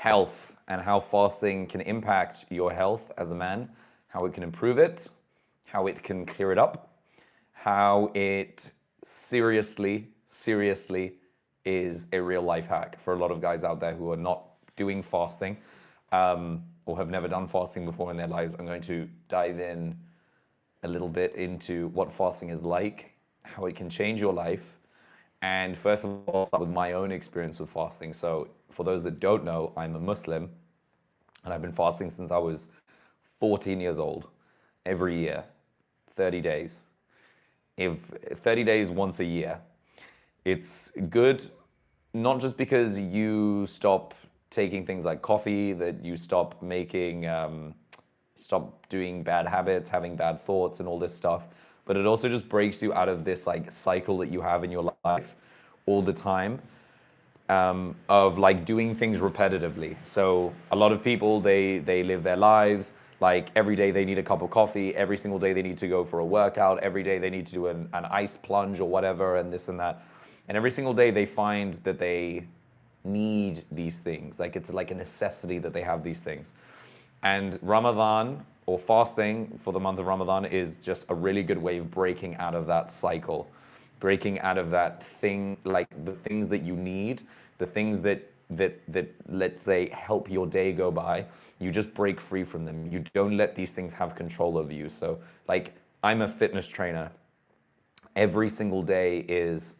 health and how fasting can impact your health as a man, how it can improve it, how it can clear it up, how it seriously is a real life hack for a lot of guys out there who are not doing fasting or have never done fasting before in their lives. I'm going to dive in a little bit into what fasting is like, how it can change your life. And first of all, I'll start with my own experience with fasting. So, for those that don't know, I'm a Muslim and I've been fasting since I was 14 years old, every year, 30 days. If 30 days once a year, it's good not just because you stop taking things like coffee, that you stop making, stop doing bad habits, having bad thoughts, and all this stuff, but it also just breaks you out of this like cycle that you have in your life all the time of like doing things repetitively. So a lot of people they live their lives like every day they need a cup of coffee, every single day they need to go for a workout, every day they need to do an ice plunge or whatever, and this and that. And every single day they find that they need these things. Like it's like a necessity that they have these things. And Ramadan or fasting for the month of Ramadan is just a really good way of breaking out of that cycle, breaking out of that thing, like the things that you need, the things that let's say help your day go by. You just break free from them. You don't let these things have control over you. So like I'm a fitness trainer. Every single day is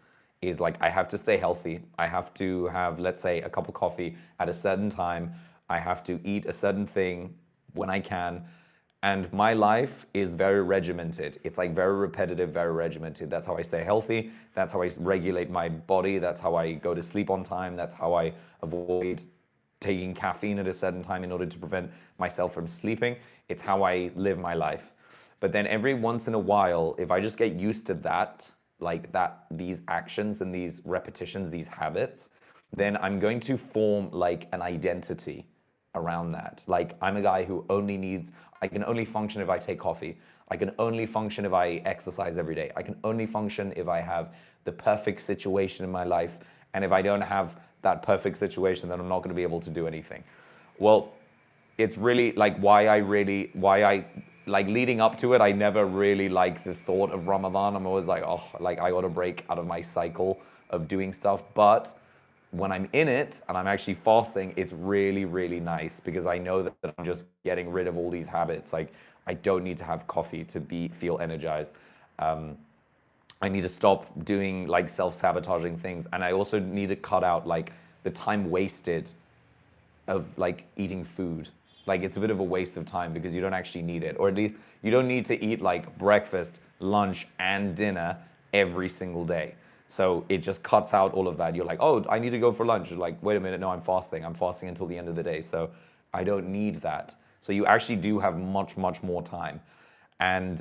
like I have to stay healthy. I have to have, let's say, a cup of coffee at a certain time. I have to eat a certain thing when I can. And my life is very regimented. It's like very repetitive, very regimented. That's how I stay healthy. That's how I regulate my body. That's how I go to sleep on time. That's how I avoid taking caffeine at a certain time in order to prevent myself from sleeping. It's how I live my life. But then every once in a while, if I just get used to that, like that, these actions and these repetitions, these habits, then I'm going to form like an identity around that. Like I'm a guy who only needs, I can only function if I take coffee. I can only function if I exercise every day. I can only function if I have the perfect situation in my life. And if I don't have that perfect situation, then I'm not going to be able to do anything. Well, it's really like why I like leading up to it, I never really like the thought of Ramadan. I'm always like, oh, like I got to break out of my cycle of doing stuff. But when I'm in it and I'm actually fasting, it's really, really nice because I know that I'm just getting rid of all these habits. Like I don't need to have coffee to feel energized. I need to stop doing like self-sabotaging things, and I also need to cut out like the time wasted of like eating food. Like it's a bit of a waste of time because you don't actually need it, or at least you don't need to eat like breakfast, lunch, and dinner every single day. So it just cuts out all of that. You're like, oh, I need to go for lunch. You're like, wait a minute, no, I'm fasting. I'm fasting until the end of the day. So I don't need that. So you actually do have much, much more time. And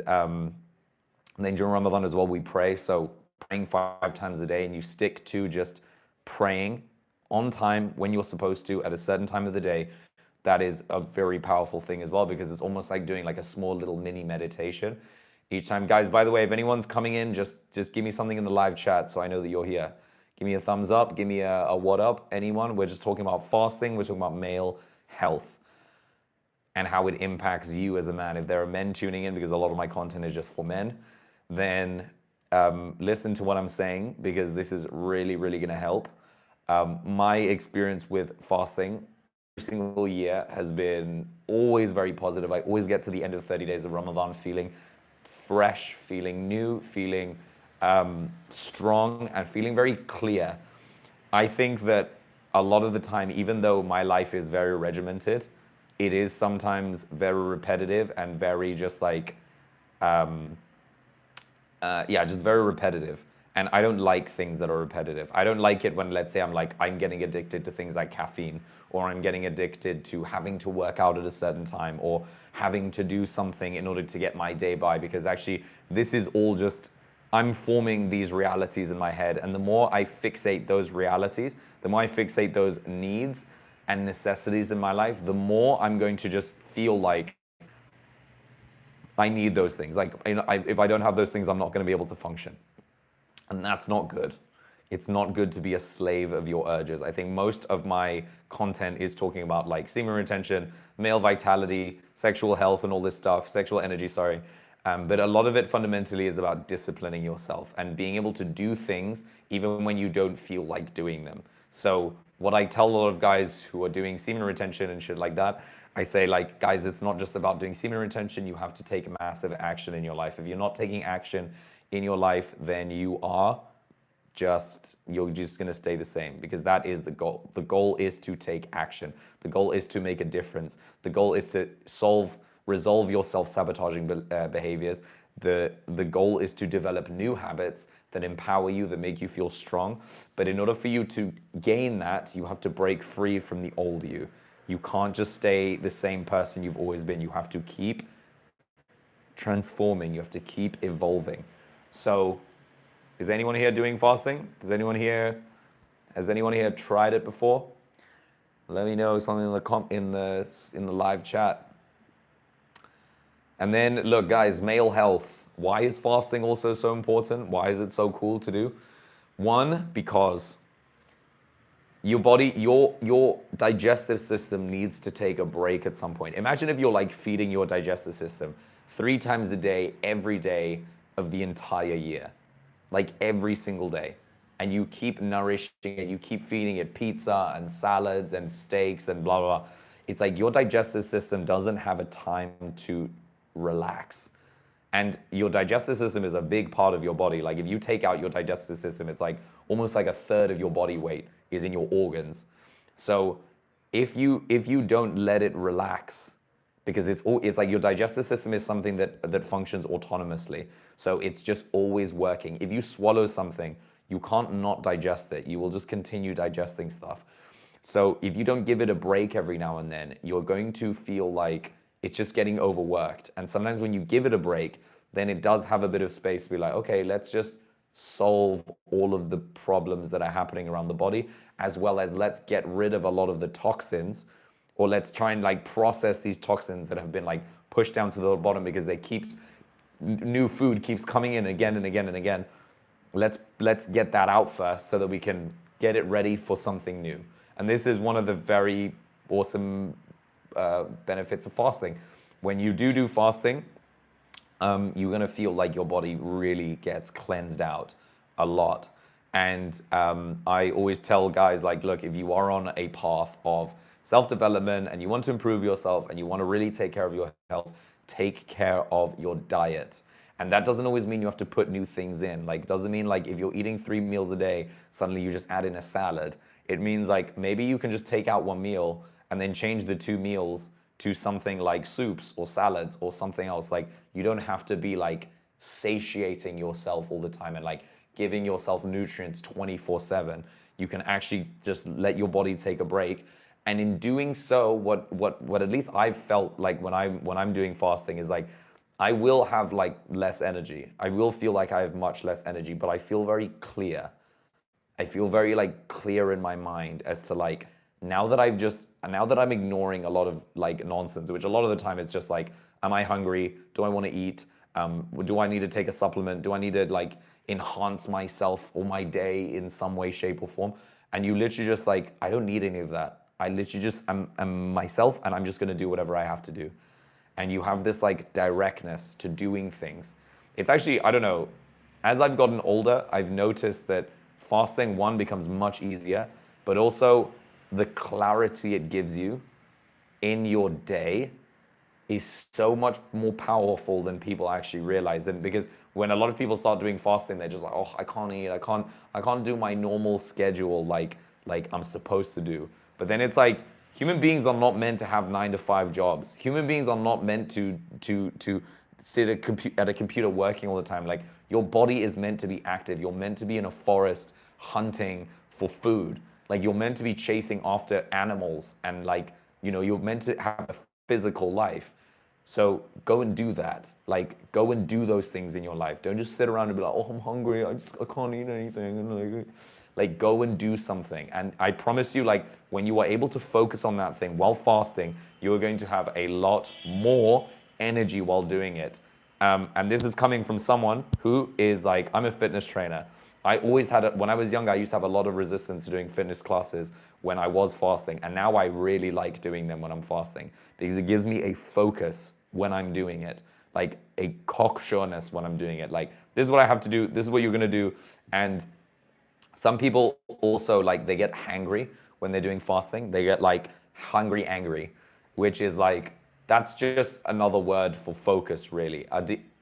then during Ramadan as well, we pray. So praying 5 times a day, and you stick to just praying on time when you're supposed to at a certain time of the day. That is a very powerful thing as well because it's almost like doing like a small little mini meditation each time. Guys, by the way, if anyone's coming in, just give me something in the live chat so I know that you're here. Give me a thumbs up. Give me a what up. Anyone? We're just talking about fasting. We're talking about male health and how it impacts you as a man. If there are men tuning in, because a lot of my content is just for men, then listen to what I'm saying because this is really, really going to help. My experience with fasting every single year has been always very positive. I always get to the end of 30 days of Ramadan feeling fresh, feeling new, feeling strong, and feeling very clear. I think that a lot of the time, even though my life is very regimented, it is sometimes very repetitive and very just like yeah, just very repetitive. And I don't like things that are repetitive. I don't like it when, let's say, I'm getting addicted to things like caffeine, or I'm getting addicted to having to work out at a certain time, or having to do something in order to get my day by, because actually, this is all just, I'm forming these realities in my head. And the more I fixate those realities, the more I fixate those needs and necessities in my life, the more I'm going to just feel like I need those things. Like, if I don't have those things, I'm not going to be able to function. And that's not good. It's not good to be a slave of your urges. I think most of my content is talking about like semen retention, male vitality, sexual health, and all this stuff, sexual energy, sorry. But a lot of it fundamentally is about disciplining yourself and being able to do things even when you don't feel like doing them. So what I tell a lot of guys who are doing semen retention and shit like that, I say like, guys, it's not just about doing semen retention. You have to take massive action in your life. If you're not taking action in your life, then you're just going to stay the same, because that is the goal. The goal is to take action. The goal is to make a difference. The goal is to resolve your self-sabotaging behaviors. The goal is to develop new habits that empower you, that make you feel strong. But in order for you to gain that, you have to break free from the old you. You can't just stay the same person you've always been. You have to keep transforming. You have to keep evolving. So is anyone here doing fasting? Has anyone here tried it before? Let me know something in the live chat. And then look, guys, male health. Why is fasting also so important? Why is it so cool to do? One, because your body, your digestive system needs to take a break at some point. Imagine if you're like feeding your digestive system 3 times a day, every day of the entire year, like every single day. And you keep nourishing it, you keep feeding it pizza and salads and steaks and blah, blah, blah. It's like your digestive system doesn't have a time to relax. And your digestive system is a big part of your body. Like if you take out your digestive system, it's like almost like a third of your body weight is in your organs. So if you don't let it relax, because it's like your digestive system is something that functions autonomously. So it's just always working. If you swallow something, you can't not digest it. You will just continue digesting stuff. So if you don't give it a break every now and then, you're going to feel like it's just getting overworked. And sometimes when you give it a break, then it does have a bit of space to be like, okay, let's just solve all of the problems that are happening around the body, as well as let's get rid of a lot of the toxins, or let's try and like process these toxins that have been like pushed down to the bottom because new food keeps coming in again and again and again. Let's get that out first so that we can get it ready for something new. And this is one of the very awesome benefits of fasting. When you do fasting, you're going to feel like your body really gets cleansed out a lot. And I always tell guys, like, look, if you are on a path of self-development and you want to improve yourself and you want to really take care of your health, take care of your diet. And that doesn't always mean you have to put new things in. Like, doesn't mean like if you're eating 3 meals a day, suddenly you just add in a salad. It means like maybe you can just take out 1 meal and then change the 2 meals to something like soups or salads or something else. Like, you don't have to be like satiating yourself all the time and like giving yourself nutrients 24/7. You can actually just let your body take a break. And in doing so, what at least I've felt like when I'm doing fasting is like, I will have like less energy. I will feel like I have much less energy, but I feel very clear. I feel very like clear in my mind as to like, now that I'm ignoring a lot of like nonsense, which a lot of the time it's just like, am I hungry? Do I want to eat? Do I need to take a supplement? Do I need to like enhance myself or my day in some way, shape, or form? And you literally just like, I don't need any of that. I literally just am myself, and I'm just going to do whatever I have to do. And you have this like directness to doing things. It's actually, I don't know, as I've gotten older, I've noticed that fasting, one, becomes much easier, but also the clarity it gives you in your day is so much more powerful than people actually realize. And because when a lot of people start doing fasting, they're just like, oh, I can't eat, I can't do my normal schedule like I'm supposed to do. But then it's like, human beings are not meant to have 9-to-5 jobs. Human beings are not meant to sit at a computer working all the time. Like, your body is meant to be active. You're meant to be in a forest hunting for food. Like, you're meant to be chasing after animals, and like, you're meant to have a physical life. So go and do that. Like, go and do those things in your life. Don't just sit around and be like, oh, I'm hungry, I can't eat anything. And like, go and do something. And I promise you, like, when you are able to focus on that thing while fasting, you are going to have a lot more energy while doing it. And this is coming from someone who is like, I'm a fitness trainer. I always had, when I was younger, I used to have a lot of resistance to doing fitness classes when I was fasting. And now I really like doing them when I'm fasting because it gives me a focus when I'm doing it, like a cocksureness when I'm doing it. Like, this is what I have to do. This is what you're going to do. And some people also, like, they get hangry when they're doing fasting. They get like hungry, angry, which is like, that's just another word for focus, really.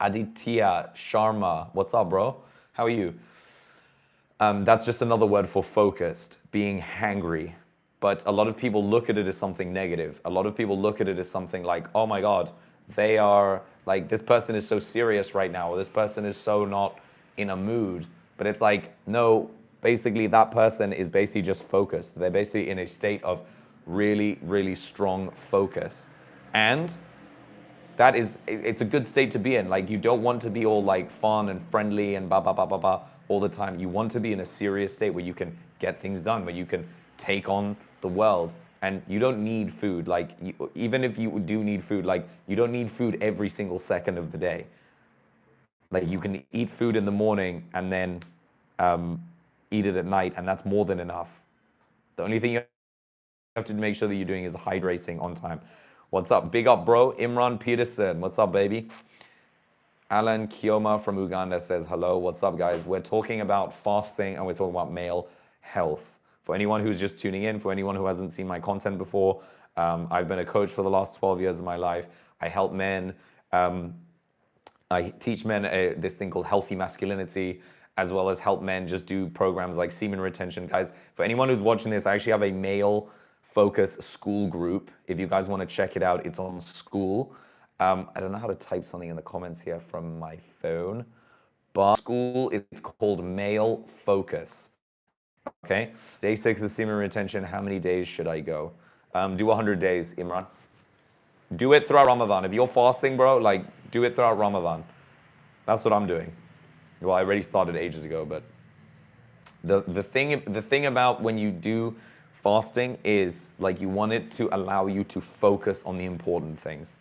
Aditya Sharma, what's up, bro? How are you? That's just another word for focused, being hangry. But a lot of people look at it as something negative. A lot of people look at it as something like, oh my God, they are like, this person is so serious right now, or this person is so not in a mood. But it's like, no, basically that person is basically just focused. They're basically in a state of really, really strong focus. And that is, it's a good state to be in. Like, you don't want to be all like fun and friendly and blah blah blah blah blah all the time. You want to be in a serious state where you can get things done, where you can take on the world. And you don't need food. Like, even if you do need food, like, you don't need food every single second of the day. Like, you can eat food in the morning and then eat it at night, and that's more than enough. The only thing you have to make sure that you're doing is hydrating on time. What's up? Big up, bro. Imran Peterson. What's up, baby? Alan Kioma from Uganda says hello. What's up, guys? We're talking about fasting and we're talking about male health. For anyone who's just tuning in, for anyone who hasn't seen my content before, I've been a coach for the last 12 years of my life. I help men. I teach men this thing called healthy masculinity, as well as help men just do programs like semen retention. Guys, for anyone who's watching this, I actually have a male focus school group. If you guys want to check it out, it's on School. I don't know how to type something in the comments here from my phone, but School, it's called Male Focus. Okay, day 6 of semen retention. How many days should I go? Do 100 days, Imran. Do it throughout Ramadan. If you're fasting, bro, like, do it throughout Ramadan. That's what I'm doing. Well, I already started ages ago, but the thing about when you do fasting is, like, you want it to allow you to focus on the important things.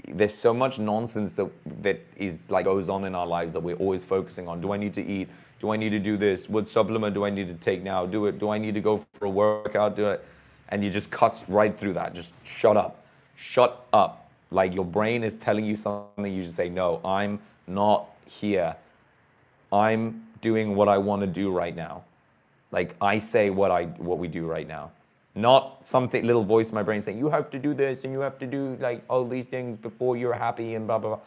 There's so much nonsense that is like goes on in our lives that we're always focusing on. Do I need to eat? Do I need to do this? What supplement do I need to take now? Do I need to go for a workout? Do it? And you just cuts right through that. Just shut up. Shut up. Like, your brain is telling you something, you just say, no, I'm not here. I'm doing what I want to do right now. Like, I say what we do right now. Not something, little voice in my brain saying, you have to do this and you have to do like all these things before you're happy and blah, blah, blah.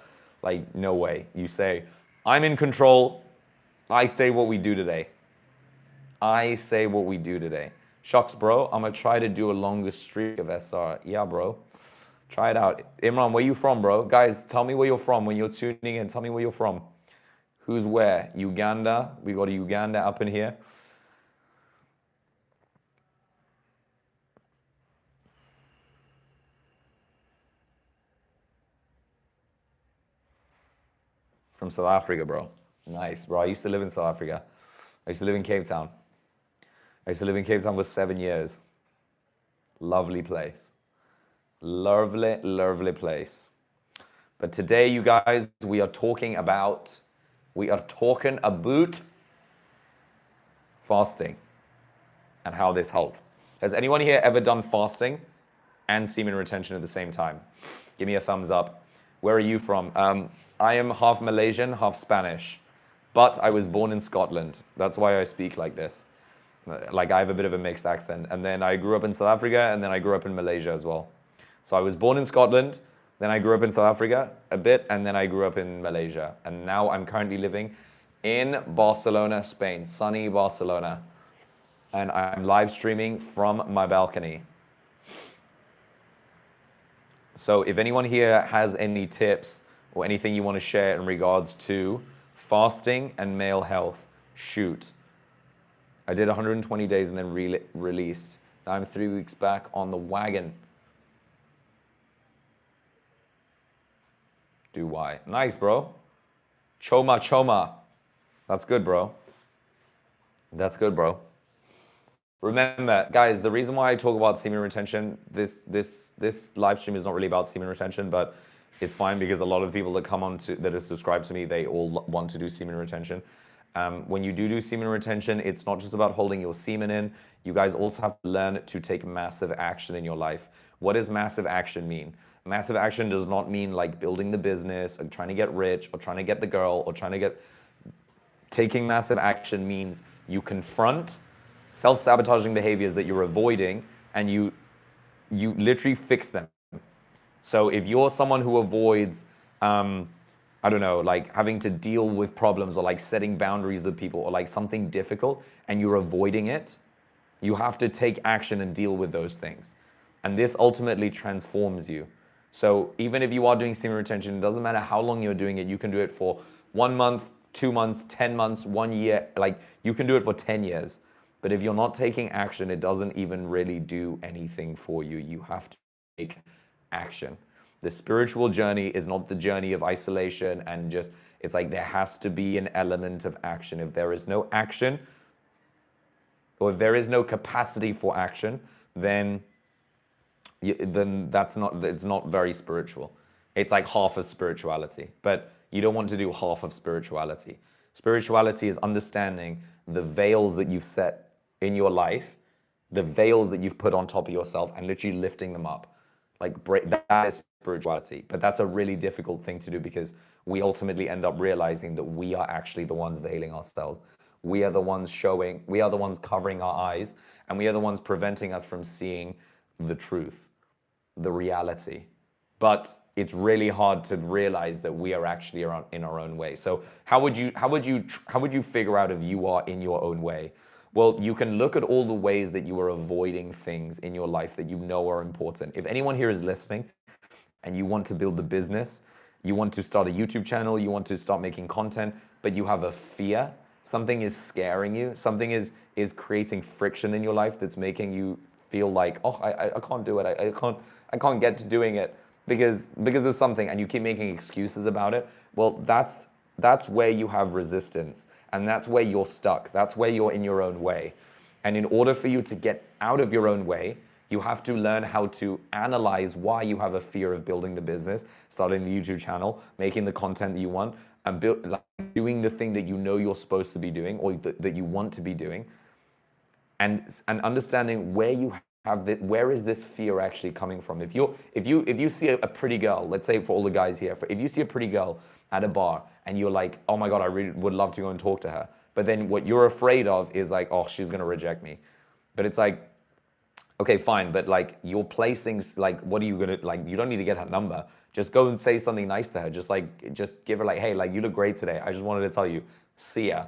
Like, no way. You say, I'm in control. I say what we do today. I say what we do today. Shucks, bro, I'm going to try to do a longer streak of SR. Yeah, bro. Try it out. Imran, where you from, bro? Guys, tell me where you're from when you're tuning in. Tell me where you're from. Who's where? Uganda. We got a Uganda up in here. From South Africa, bro. Nice, bro. I used to live in South Africa. I used to live in Cape Town. I used to live in Cape Town for 7 years. Lovely place. Lovely, lovely place. But today, you guys, we are talking about fasting and how this helps. Has anyone here ever done fasting and semen retention at the same time? Give me a thumbs up. Where are you from? I am half Malaysian, half Spanish, but I was born in Scotland. That's why I speak like this. Like, I have a bit of a mixed accent. And then I grew up in South Africa, and then I grew up in Malaysia as well. So I was born in Scotland, then I grew up in South Africa a bit, and then I grew up in Malaysia. And now I'm currently living in Barcelona, Spain, sunny Barcelona. And I'm live streaming from my balcony. So if anyone here has any tips or anything you want to share in regards to fasting and male health, shoot. I did 120 days and then released. Now I'm 3 weeks back on the wagon. Do why? Nice, bro. Choma, choma. That's good, bro. That's good, bro. Remember, guys, the reason why I talk about semen retention, this live stream is not really about semen retention, but It's fine because a lot of people that come on to that are subscribed to me, they all want to do semen retention. When you do semen retention, it's not just about holding your semen in. You guys also have to learn to take massive action in your life. What does massive action mean? Massive action does not mean like building the business or trying to get rich or trying to get the girl or trying to get. Taking massive action means you confront self-sabotaging behaviors that you're avoiding and you literally fix them. So if you're someone who avoids, I don't know, like having to deal with problems or like setting boundaries with people or like something difficult and you're avoiding it, you have to take action and deal with those things. And this ultimately transforms you. So even if you are doing semen retention, it doesn't matter how long you're doing it. You can do it for 1 month, 2 months, 10 months, 1 year. Like you can do it for 10 years. But if you're not taking action, it doesn't even really do anything for you. You have to take action. The spiritual journey is not the journey of isolation and just, it's like there has to be an element of action. If there is no action, or if there is no capacity for action, then that's not, it's not very spiritual. It's like half of spirituality, but you don't want to do half of spirituality. Spirituality is understanding the veils that you've set in your life, the veils that you've put on top of yourself and literally lifting them up. Like that is spirituality, but that's a really difficult thing to do because we ultimately end up realizing that we are actually the ones veiling ourselves. We are the ones showing, we are the ones covering our eyes, and we are the ones preventing us from seeing the truth, the reality. But it's really hard to realize that we are actually in our own way. So how would you figure out if you are in your own way? Well, you can look at all the ways that you are avoiding things in your life that you know are important. If anyone here is listening and you want to build a business, you want to start a YouTube channel, you want to start making content, but you have a fear, something is scaring you, something is creating friction in your life that's making you feel like, oh, I can't do it, I can't get to doing it because of something, and you keep making excuses about it. Well, that's where you have resistance, and that's where you're stuck. That's where you're in your own way. And in order for you to get out of your own way, you have to learn how to analyze why you have a fear of building the business, starting the YouTube channel, making the content that you want, and doing the thing that you know you're supposed to be doing or that you want to be doing, and understanding where you have where is this fear actually coming from. If you see a pretty girl, let's say for all the guys here, if you see a pretty girl at a bar and you're like, oh my God, I really would love to go and talk to her, but then what you're afraid of is like, oh, she's gonna reject me. But it's like, okay, fine, but like you're placing, like, what are you gonna, like, you don't need to get her number. Just go and say something nice to her. Just give her like, hey, like, you look great today. I just wanted to tell you, see ya.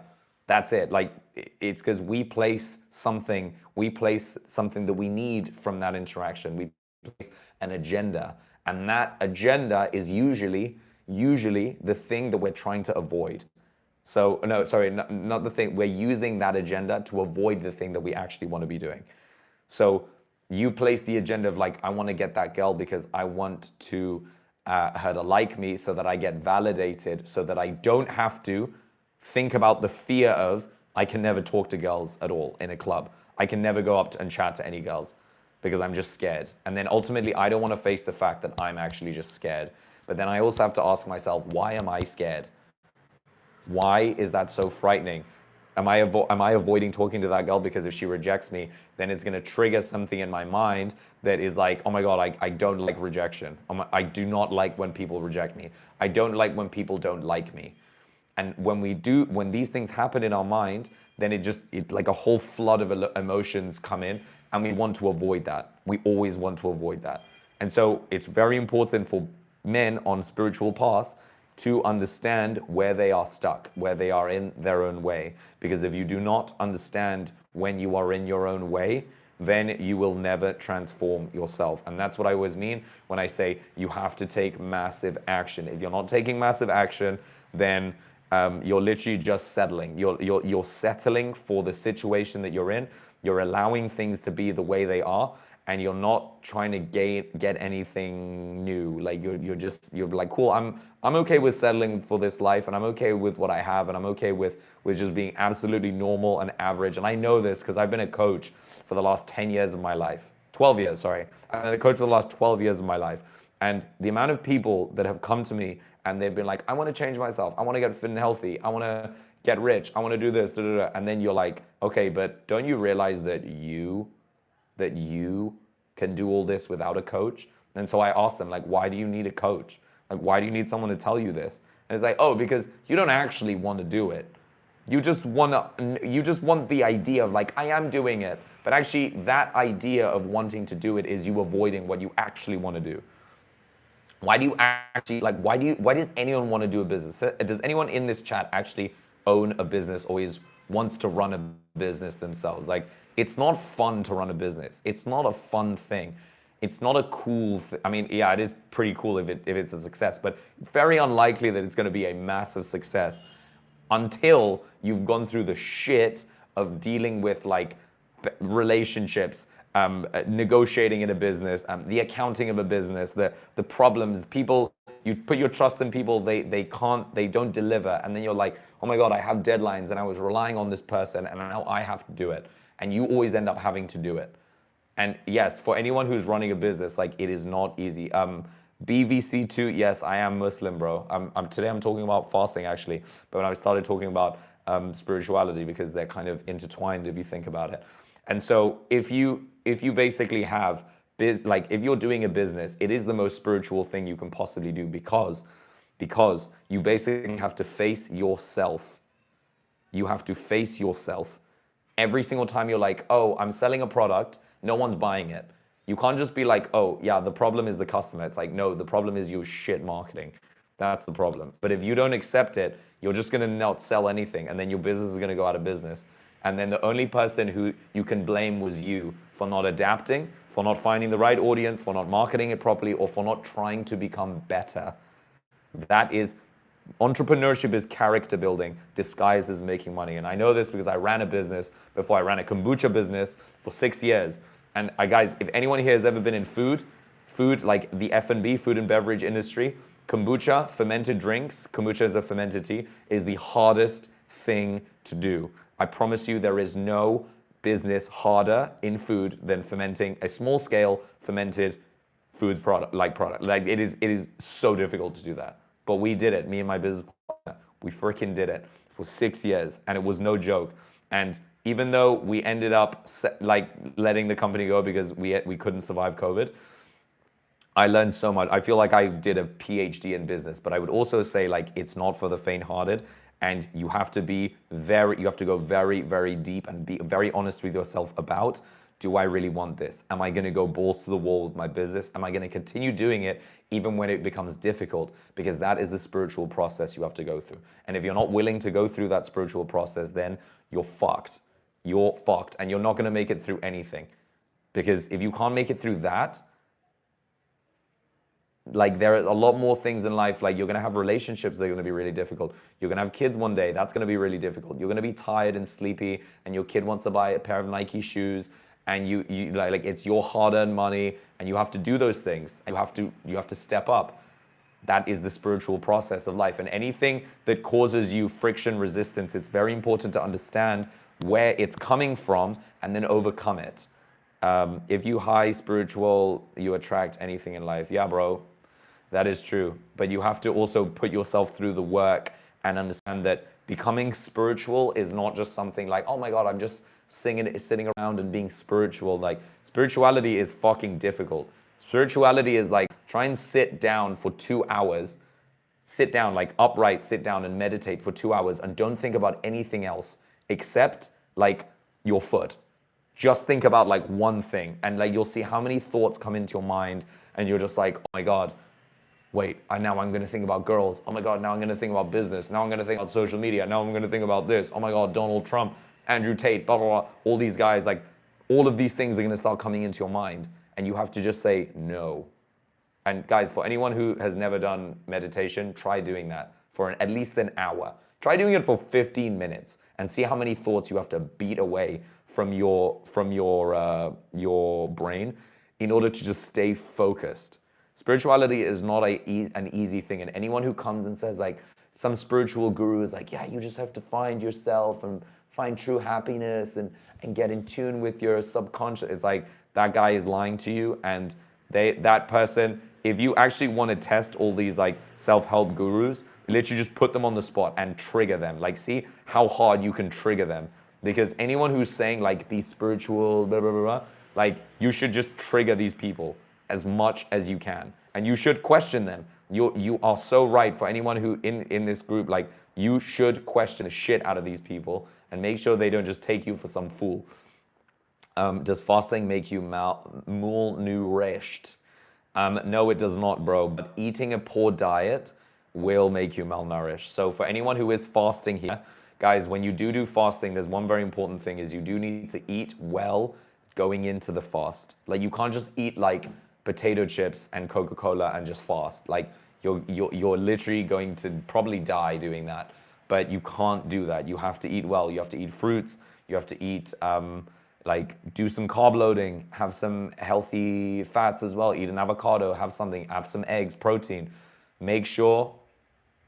That's it. Like, it's because we place something that we need from that interaction. We place an agenda, and that agenda is usually the thing that we're trying to avoid. So no, sorry, not the thing. We're using that agenda to avoid the thing that we actually want to be doing. So you place the agenda of like, I want to get that girl because I want to her to like me so that I get validated, so that I don't have to think about the fear of, I can never talk to girls at all in a club. I can never go up and chat to any girls because I'm just scared. And then ultimately, I don't want to face the fact that I'm actually just scared. But then I also have to ask myself, why am I scared? Why is that so frightening? Am I avoiding talking to that girl because if she rejects me, then it's going to trigger something in my mind that is like, oh my God, I don't like rejection. I do not like when people reject me. I don't like when people don't like me. And when these things happen in our mind, then it like a whole flood of emotions come in, and we want to avoid that. We always want to avoid that. And so it's very important for men on spiritual paths to understand where they are stuck, where they are in their own way. Because if you do not understand when you are in your own way, then you will never transform yourself. And that's what I always mean when I say you have to take massive action. If you're not taking massive action, then you're literally just settling. You're settling for the situation that you're in. You're allowing things to be the way they are, and you're not trying to get anything new. Like you're like, cool, I'm okay with settling for this life, and I'm okay with what I have, and I'm okay with just being absolutely normal and average. And I know this because I've been a coach for the last 10 years of my life. 12 years, sorry. I've been a coach for the last 12 years of my life. And the amount of people that have come to me and they've been like, I want to change myself. I want to get fit and healthy. I want to get rich. I want to do this. Da, da, da. And then you're like, okay, but don't you realize that you can do all this without a coach? And so I asked them, like, why do you need a coach? Like, why do you need someone to tell you this? And it's like, oh, because you don't actually want to do it. You just want the idea of like, I am doing it. But actually that idea of wanting to do it is you avoiding what you actually want to do. Why do you actually, like, why does anyone want to do a business? Does anyone in this chat actually own a business or wants to run a business themselves? Like, it's not fun to run a business. It's not a fun thing. It's not a cool thing. I mean, yeah, it is pretty cool if it's a success, but it's very unlikely that it's going to be a massive success until you've gone through the shit of dealing with like relationships, negotiating in a business, the accounting of a business, the problems, people, you put your trust in people, they don't deliver, and then you're like, oh my God, I have deadlines and I was relying on this person and now I have to do it. And you always end up having to do it. And yes, for anyone who's running a business, like, it is not easy. BVC2, yes, I am Muslim, bro. Today I'm talking about fasting, actually. But when I started talking about spirituality, because they're kind of intertwined if you think about it. And so if you basically have, like, if you're doing a business, it is the most spiritual thing you can possibly do, because you basically have to face yourself. You have to face yourself. Every single time you're like, oh, I'm selling a product, no one's buying it. You can't just be like, oh, yeah, the problem is the customer. It's like, no, the problem is your shit marketing. That's the problem. But if you don't accept it, you're just going to not sell anything, and then your business is going to go out of business. And then the only person who you can blame was you for not adapting, for not finding the right audience, for not marketing it properly, or for not trying to become better. That is, entrepreneurship is character building disguised as making money. And I know this because I ran a business before. I ran a kombucha business for 6 years. And guys, if anyone here has ever been in food like the F&B, food and beverage industry, kombucha, fermented drinks, kombucha is a fermented tea, is the hardest thing to do. I promise you, there is no business harder in food than fermenting a small scale fermented foods product. Like it is so difficult to do that. But we did it, me and my business partner. We freaking did it for 6 years, and it was no joke. And even though we ended up like letting the company go because we couldn't survive COVID, I learned so much. I feel like I did a PhD in business, but I would also say, like, it's not for the faint-hearted, and you have to go very, very deep and be very honest with yourself about, do I really want this? Am I going to go balls to the wall with my business? Am I going to continue doing it even when it becomes difficult? Because that is the spiritual process you have to go through. And if you're not willing to go through that spiritual process, then you're fucked. You're fucked, and you're not going to make it through anything. Because if you can't make it through that, like, there are a lot more things in life. Like, you're going to have relationships that are going to be really difficult. You're going to have kids one day. That's going to be really difficult. You're going to be tired and sleepy, and your kid wants to buy a pair of Nike shoes, and you like it's your hard-earned money, and you have to do those things. You have to step up. That is the spiritual process of life. And anything that causes you friction, resistance, it's very important to understand where it's coming from and then overcome it. If you high spiritual, you attract anything in life. Yeah, bro. That is true. But you have to also put yourself through the work and understand that becoming spiritual is not just something like, oh my God, I'm just sitting around and being spiritual. Like, spirituality is fucking difficult. Spirituality is like, try and sit down for 2 hours. Sit down, like upright, sit down and meditate for 2 hours and don't think about anything else except like your foot. Just think about like one thing, and like you'll see how many thoughts come into your mind, and you're just like, oh my God, wait, now I'm going to think about girls. Oh my God, now I'm going to think about business. Now I'm going to think about social media. Now I'm going to think about this. Oh my God, Donald Trump, Andrew Tate, blah, blah, blah. All these guys, like, all of these things are going to start coming into your mind, and you have to just say no. And guys, for anyone who has never done meditation, try doing that for at least an hour. Try doing it for 15 minutes and see how many thoughts you have to beat away from your brain in order to just stay focused. Spirituality is not an easy thing. And anyone who comes and says, like, some spiritual guru is like, yeah, you just have to find yourself and find true happiness and get in tune with your subconscious. It's like, that guy is lying to you, and that person if you actually want to test all these like self-help gurus, literally just put them on the spot and trigger them. Like, see how hard you can trigger them. Because anyone who's saying like be spiritual, blah, blah, blah, blah, like you should just trigger these people as much as you can. And you should question them. You are so right. For anyone who in this group, like you should question the shit out of these people and make sure they don't just take you for some fool. Does fasting make you malnourished? No, it does not, bro. But eating a poor diet will make you malnourished. So for anyone who is fasting here, guys, when you do fasting, there's one very important thing is you do need to eat well going into the fast. Like you can't just eat like potato chips and Coca-Cola and just fast. Like you're literally going to probably die doing that. But you can't do that. You have to eat well. You have to eat fruits. You have to eat like do some carb loading, have some healthy fats as well, eat an avocado, have some eggs, protein. Make sure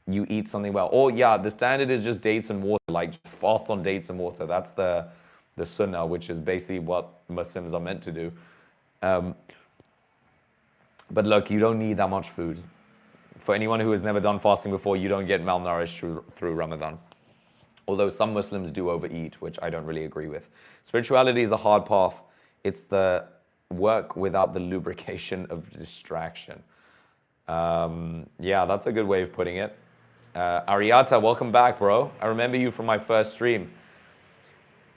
you eat something well. Or yeah, the standard is just dates and water, like just fast on dates and water. That's the sunnah, which is basically what Muslims are meant to do. But look, you don't need that much food. For anyone who has never done fasting before, you don't get malnourished through Ramadan. Although some Muslims do overeat, which I don't really agree with. Spirituality is a hard path. It's the work without the lubrication of distraction. Yeah, that's a good way of putting it. Ariata, welcome back, bro. I remember you from my first stream.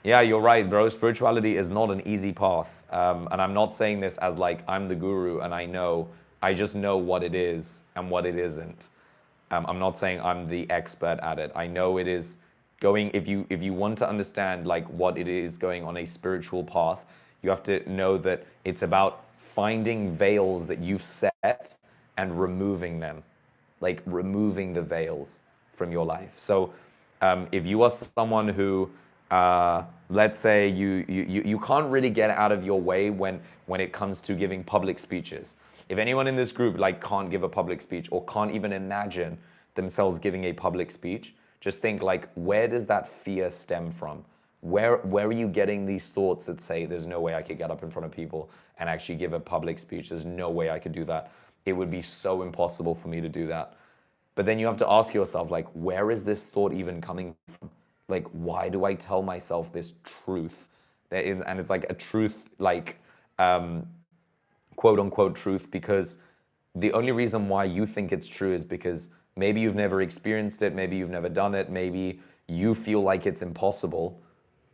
Yeah, you're right, bro. Spirituality is not an easy path. And I'm not saying this as like I'm the guru and I know. I just know what it is and what it isn't. I'm not saying I'm the expert at it. I know it is going, if you want to understand like what it is going on a spiritual path, you have to know that it's about finding veils that you've set and removing them, like removing the veils from your life. So if you are someone who, let's say you can't really get out of your way when it comes to giving public speeches. If anyone in this group like can't give a public speech or can't even imagine themselves giving a public speech, just think like, where does that fear stem from? Where are you getting these thoughts that say, there's no way I could get up in front of people and actually give a public speech. There's no way I could do that. It would be so impossible for me to do that. But then you have to ask yourself, like, where is this thought even coming from? Like, why do I tell myself this truth? And it's like a truth, like, quote unquote truth, because the only reason why you think it's true is because maybe you've never experienced it, maybe you've never done it, maybe you feel like it's impossible,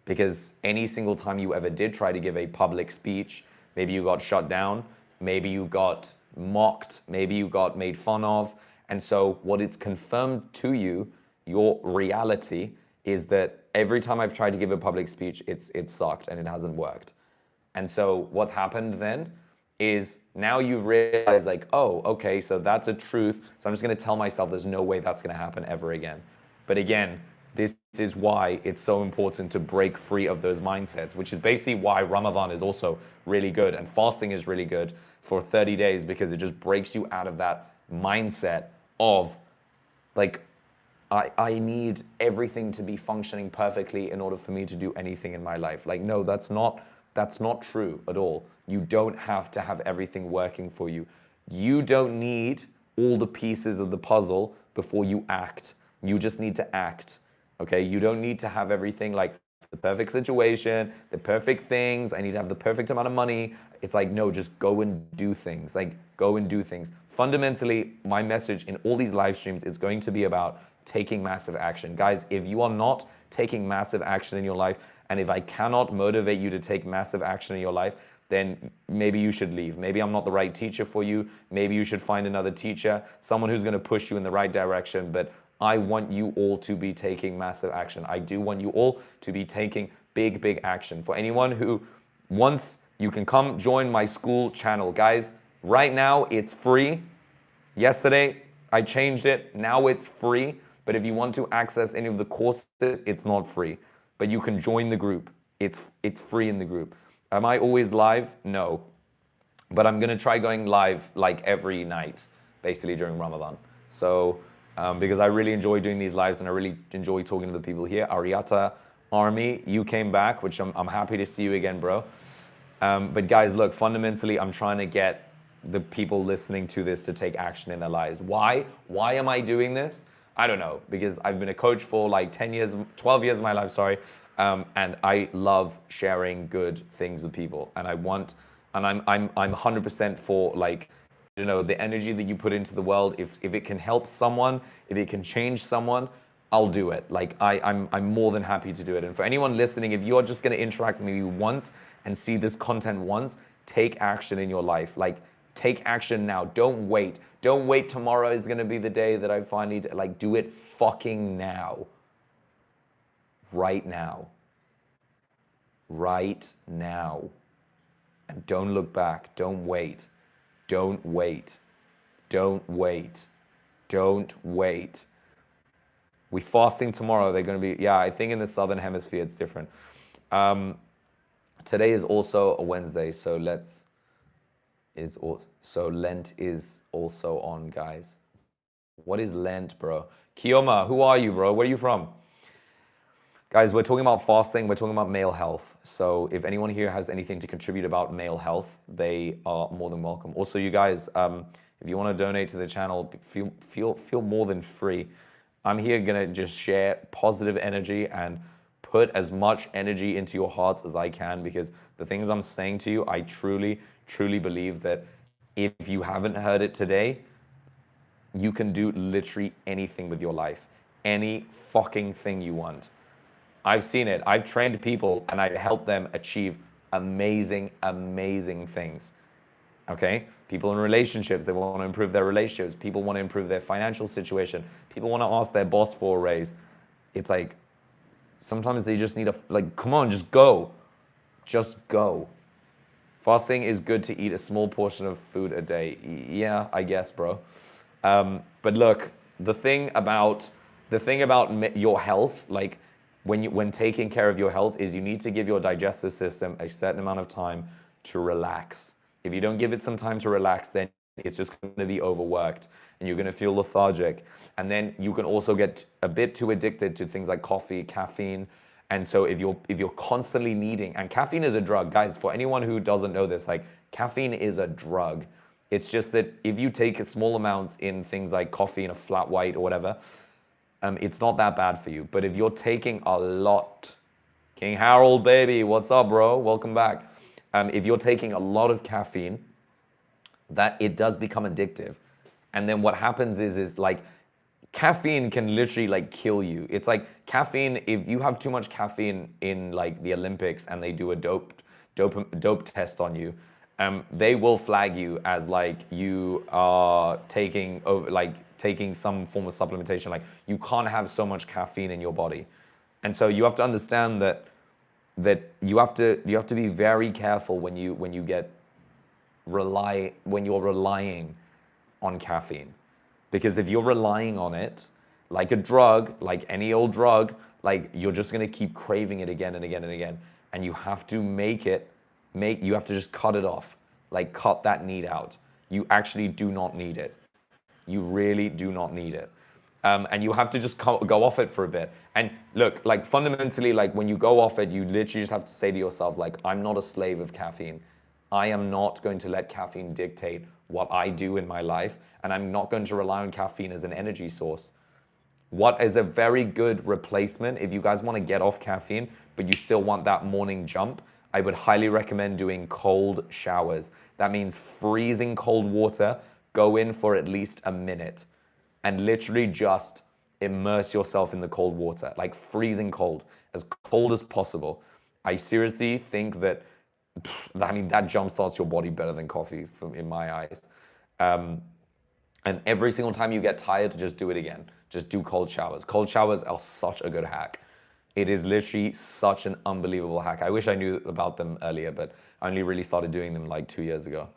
because any single time you ever did try to give a public speech, maybe you got shut down, maybe you got mocked, maybe you got made fun of. And so what it's confirmed to you, your reality, is that every time I've tried to give a public speech, it sucked and it hasn't worked. And so what's happened then is now you've realized like, oh, okay, so that's a truth. So I'm just going to tell myself there's no way that's going to happen ever again. But again, this is why it's so important to break free of those mindsets, which is basically why Ramadan is also really good and fasting is really good for 30 days, because it just breaks you out of that mindset of like, I need everything to be functioning perfectly in order for me to do anything in my life. Like, no, that's not true at all. You don't have to have everything working for you. You don't need all the pieces of the puzzle before you act. You just need to act, okay? You don't need to have everything like the perfect situation, the perfect things. I need to have the perfect amount of money. It's like, no, just go and do things. Like, go and do things. Fundamentally, my message in all these live streams is going to be about taking massive action. Guys, if you are not taking massive action in your life, and if I cannot motivate you to take massive action in your life, then maybe you should leave. Maybe I'm not the right teacher for you. Maybe you should find another teacher, someone who's going to push you in the right direction. But I want you all to be taking massive action. I do want you all to be taking big, big action. For anyone who wants, you can come join my school channel. Guys, right now it's free. Yesterday, I changed it. Now it's free. But if you want to access any of the courses, it's not free. But you can join the group. It's free in the group. Am I always live? No. But I'm going to try going live like every night, basically during Ramadan. So, because I really enjoy doing these lives and I really enjoy talking to the people here. Ariata Army, you came back, which I'm happy to see you again, bro. But guys, look, fundamentally, I'm trying to get the people listening to this to take action in their lives. Why? Why am I doing this? I don't know, because I've been a coach for like 10 years, 12 years of my life, sorry. And I love sharing good things with people. And I'm 100% for like, you know, the energy that you put into the world. If it can help someone, if it can change someone, I'll do it. Like I'm more than happy to do it. And for anyone listening, if you are just going to interact with me once and see this content once, take action in your life. Like take action now. Don't wait. Don't wait. Tomorrow is going to be the day that I finally like do it fucking now. Right now. Right now. And don't look back. Don't wait. Don't wait. Don't wait. Don't wait. We fasting tomorrow. They're going to be, yeah, I think in the Southern Hemisphere it's different. Today is also a Wednesday, so Lent is also on, guys. What is Lent, bro? Kioma, who are you, bro? Where are you from? Guys, we're talking about fasting. We're talking about male health. So if anyone here has anything to contribute about male health, they are more than welcome. Also, you guys, if you want to donate to the channel, feel more than free. I'm here gonna just share positive energy and put as much energy into your hearts as I can, because the things I'm saying to you, I truly, truly believe that if you haven't heard it today, you can do literally anything with your life. Any fucking thing you want. I've seen it. I've trained people and I've helped them achieve amazing, amazing things. Okay? People in relationships, they want to improve their relationships. People want to improve their financial situation. People want to ask their boss for a raise. It's like, sometimes they just need like, come on, just go. Just go. Fasting is good to eat a small portion of food a day. Yeah, I guess, bro. But look, the thing about your health, like when taking care of your health, is you need to give your digestive system a certain amount of time to relax. If you don't give it some time to relax, then it's just going to be overworked and you're going to feel lethargic. And then you can also get a bit too addicted to things like coffee, caffeine. And so if you're constantly needing, and caffeine is a drug, guys, for anyone who doesn't know this, like caffeine is a drug. It's just that if you take small amounts in things like coffee and a flat white or whatever, it's not that bad for you. But if you're taking a lot, King Harold, baby, what's up, bro? Welcome back. If you're taking a lot of caffeine, that it does become addictive. And then what happens is like caffeine can literally like kill you. It's like caffeine, if you have too much caffeine in like the Olympics and they do a dope test on you, they will flag you as like you are taking some form of supplementation. Like you can't have so much caffeine in your body. And so you have to understand that you have to be very careful when you're relying on caffeine. Because if you're relying on it like a drug, like any old drug, like you're just going to keep craving it again and again and again. And you have to you have to just cut it off. Like cut that need out. You actually do not need it. You really do not need it. And you have to just go off it for a bit. And look, like fundamentally, like when you go off it, you literally just have to say to yourself, like, I'm not a slave of caffeine. I am not going to let caffeine dictate what I do in my life. And I'm not going to rely on caffeine as an energy source. What is a very good replacement, if you guys want to get off caffeine, but you still want that morning jump, I would highly recommend doing cold showers. That means freezing cold water, go in for at least a minute and literally just immerse yourself in the cold water, like freezing cold as possible. I seriously think that, I mean, that jumpstarts your body better than coffee in my eyes. And every single time you get tired, just do it again. Just do cold showers. Cold showers are such a good hack. It is literally such an unbelievable hack. I wish I knew about them earlier, but I only really started doing them like 2 years ago.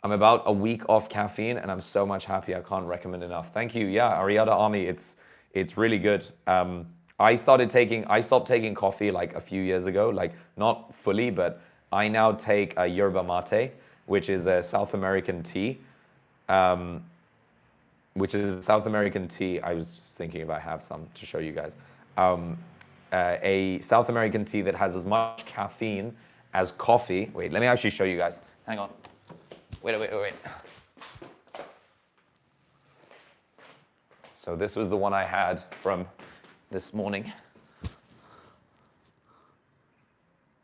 I'm about a week off caffeine and I'm so much happy. I can't recommend enough. Thank you. Yeah, Ariada Army, it's really good. I stopped taking coffee like a few years ago, like not fully, but I now take a yerba mate, which is a South American tea. I was thinking if I have some to show you guys. A South American tea that has as much caffeine as coffee. Wait, let me actually show you guys. Hang on. Wait. So this was the one I had from this morning.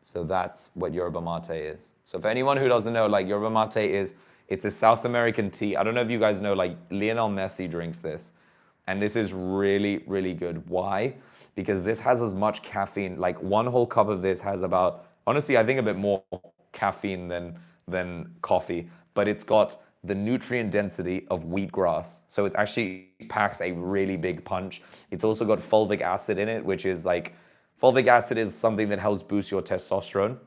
So that's what yerba mate is. So for anyone who doesn't know, like yerba mate it's a South American tea. I don't know if you guys know, like Lionel Messi drinks this. And this is really, really good. Why? Because this has as much caffeine, like one whole cup of this has about, honestly, I think a bit more caffeine than coffee, but it's got the nutrient density of wheatgrass. So it actually packs a really big punch. It's also got fulvic acid in it, which is like, fulvic acid is something that helps boost your testosterone.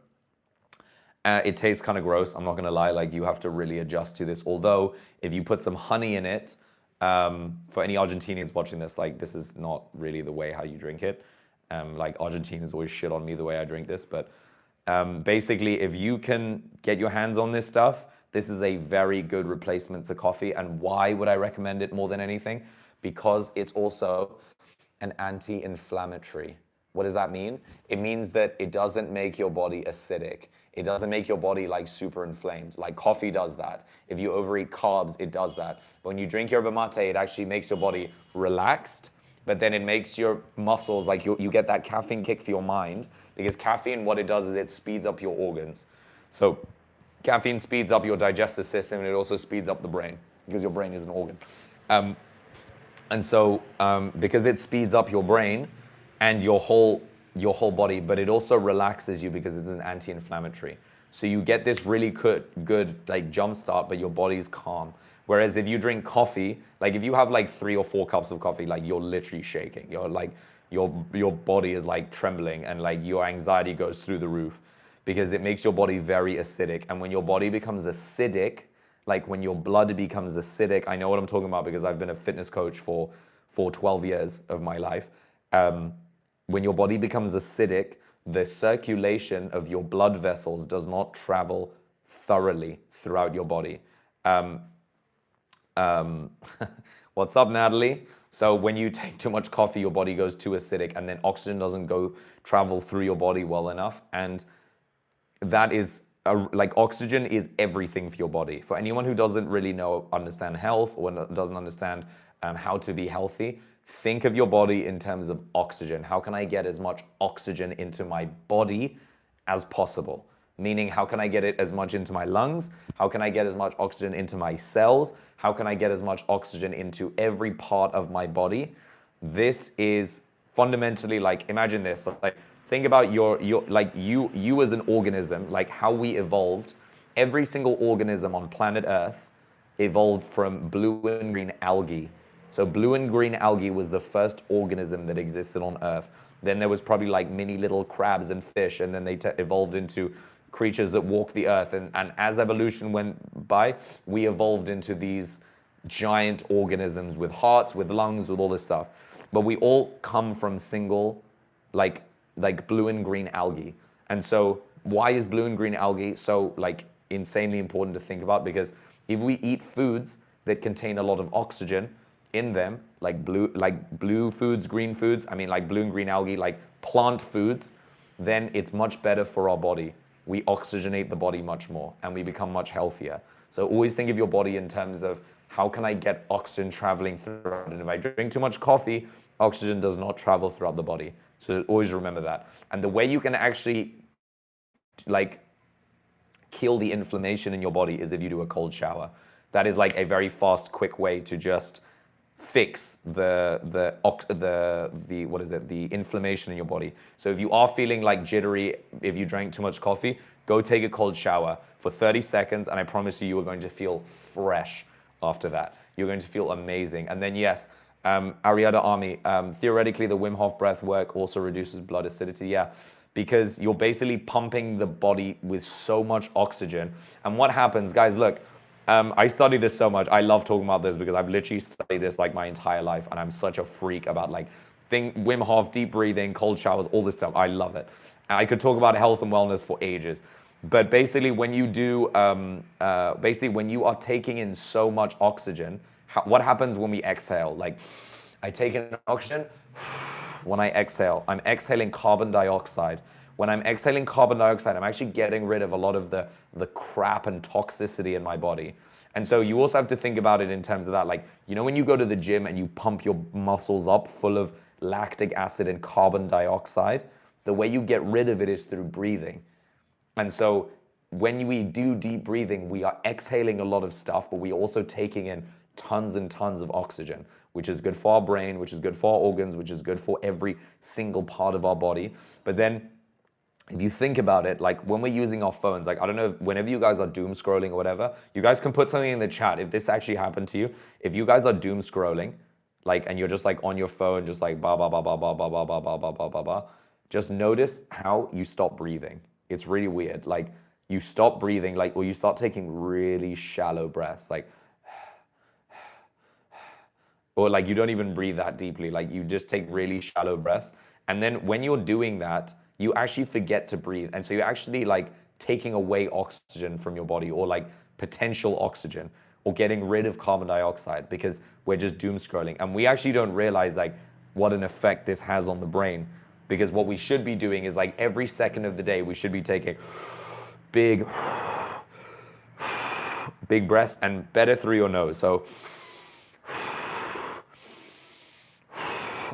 It tastes kind of gross. I'm not going to lie. Like you have to really adjust to this. Although if you put some honey in it, for any Argentinians watching this, like this is not really the way how you drink it. Like Argentinians always shit on me the way I drink this. But basically, if you can get your hands on this stuff, this is a very good replacement to coffee. And why would I recommend it more than anything? Because it's also an anti-inflammatory. What does that mean? It means that it doesn't make your body acidic. It doesn't make your body like super inflamed. Like coffee does that. If you overeat carbs, it does that. But when you drink yerba mate, it actually makes your body relaxed, but then it makes your muscles, like you get that caffeine kick for your mind, because caffeine, what it does is it speeds up your organs. So caffeine speeds up your digestive system, and it also speeds up the brain, because your brain is an organ. And so because it speeds up your brain and your whole body, but it also relaxes you because it's an anti-inflammatory. So you get this really good like jump start, but your body's calm. Whereas if you drink coffee, like if you have like 3 or 4 cups of coffee, like you're literally shaking. You're like your body is like trembling, and like your anxiety goes through the roof because it makes your body very acidic. And when your body becomes acidic, like when your blood becomes acidic, I know what I'm talking about because I've been a fitness coach for 12 years of my life. When your body becomes acidic, the circulation of your blood vessels does not travel thoroughly throughout your body. What's up, Natalie? So when you take too much coffee, your body goes too acidic, and then oxygen doesn't travel through your body well enough. And that is like oxygen is everything for your body. For anyone who doesn't really understand health, or doesn't understand how to be healthy, think of your body in terms of oxygen. How can I get as much oxygen into my body as possible? Meaning, how can I get it as much into my lungs? How can I get as much oxygen into my cells? How can I get as much oxygen into every part of my body? This is fundamentally, like, imagine this, like, think about you as an organism, like how we evolved. Every single organism on planet Earth evolved from blue and green algae. So blue and green algae was the first organism that existed on Earth. Then there was probably like mini little crabs and fish, and then they evolved into creatures that walk the earth. And as evolution went by, we evolved into these giant organisms with hearts, with lungs, with all this stuff. But we all come from single, like blue and green algae. And so why is blue and green algae so like insanely important to think about? Because if we eat foods that contain a lot of oxygen in them, like blue foods, green foods, I mean like blue and green algae, like plant foods, then it's much better for our body. We oxygenate the body much more and we become much healthier. So always think of your body in terms of how can I get oxygen traveling throughout? And if I drink too much coffee, oxygen does not travel throughout the body. So always remember that. And the way you can actually like kill the inflammation in your body is if you do a cold shower. That is like a very fast, quick way to just fix the inflammation in your body. So if you are feeling like jittery, if you drank too much coffee, go take a cold shower for 30 seconds, and I promise you, you are going to feel fresh after that. You're going to feel amazing. And then yes, Ariada Army, theoretically the Wim Hof breath work also reduces blood acidity. Yeah, because you're basically pumping the body with so much oxygen. And what happens, guys, look, I study this so much. I love talking about this because I've literally studied this like my entire life, and I'm such a freak about like Wim Hof, deep breathing, cold showers, all this stuff. I love it. I could talk about health and wellness for ages. But basically, when you do, when you are taking in so much oxygen, what happens when we exhale? Like, I take in oxygen. When I exhale, I'm exhaling carbon dioxide, when I'm exhaling carbon dioxide, I'm actually getting rid of a lot of the crap and toxicity in my body. And so you also have to think about it in terms of that, like, you know, when you go to the gym and you pump your muscles up full of lactic acid and carbon dioxide, the way you get rid of it is through breathing. And so when we do deep breathing, we are exhaling a lot of stuff, but we're also taking in tons and tons of oxygen, which is good for our brain, which is good for our organs, which is good for every single part of our body. But then if you think about it, like when we're using our phones, like I don't know, whenever you guys are doom scrolling or whatever, you guys can put something in the chat if this actually happened to you. If you guys are doom scrolling, like, and you're just like on your phone, just like ba ba ba ba ba ba ba ba ba ba ba ba ba, just notice how you stop breathing. It's really weird. Like you stop breathing, like, or you start taking really shallow breaths, like, or like you don't even breathe that deeply. Like you just take really shallow breaths. And then when you're doing that, you actually forget to breathe. And so you're actually like taking away oxygen from your body, or like potential oxygen, or getting rid of carbon dioxide, because we're just doom scrolling. And we actually don't realize like what an effect this has on the brain. Because what we should be doing is like every second of the day, we should be taking big, big breaths, and better through your nose. So,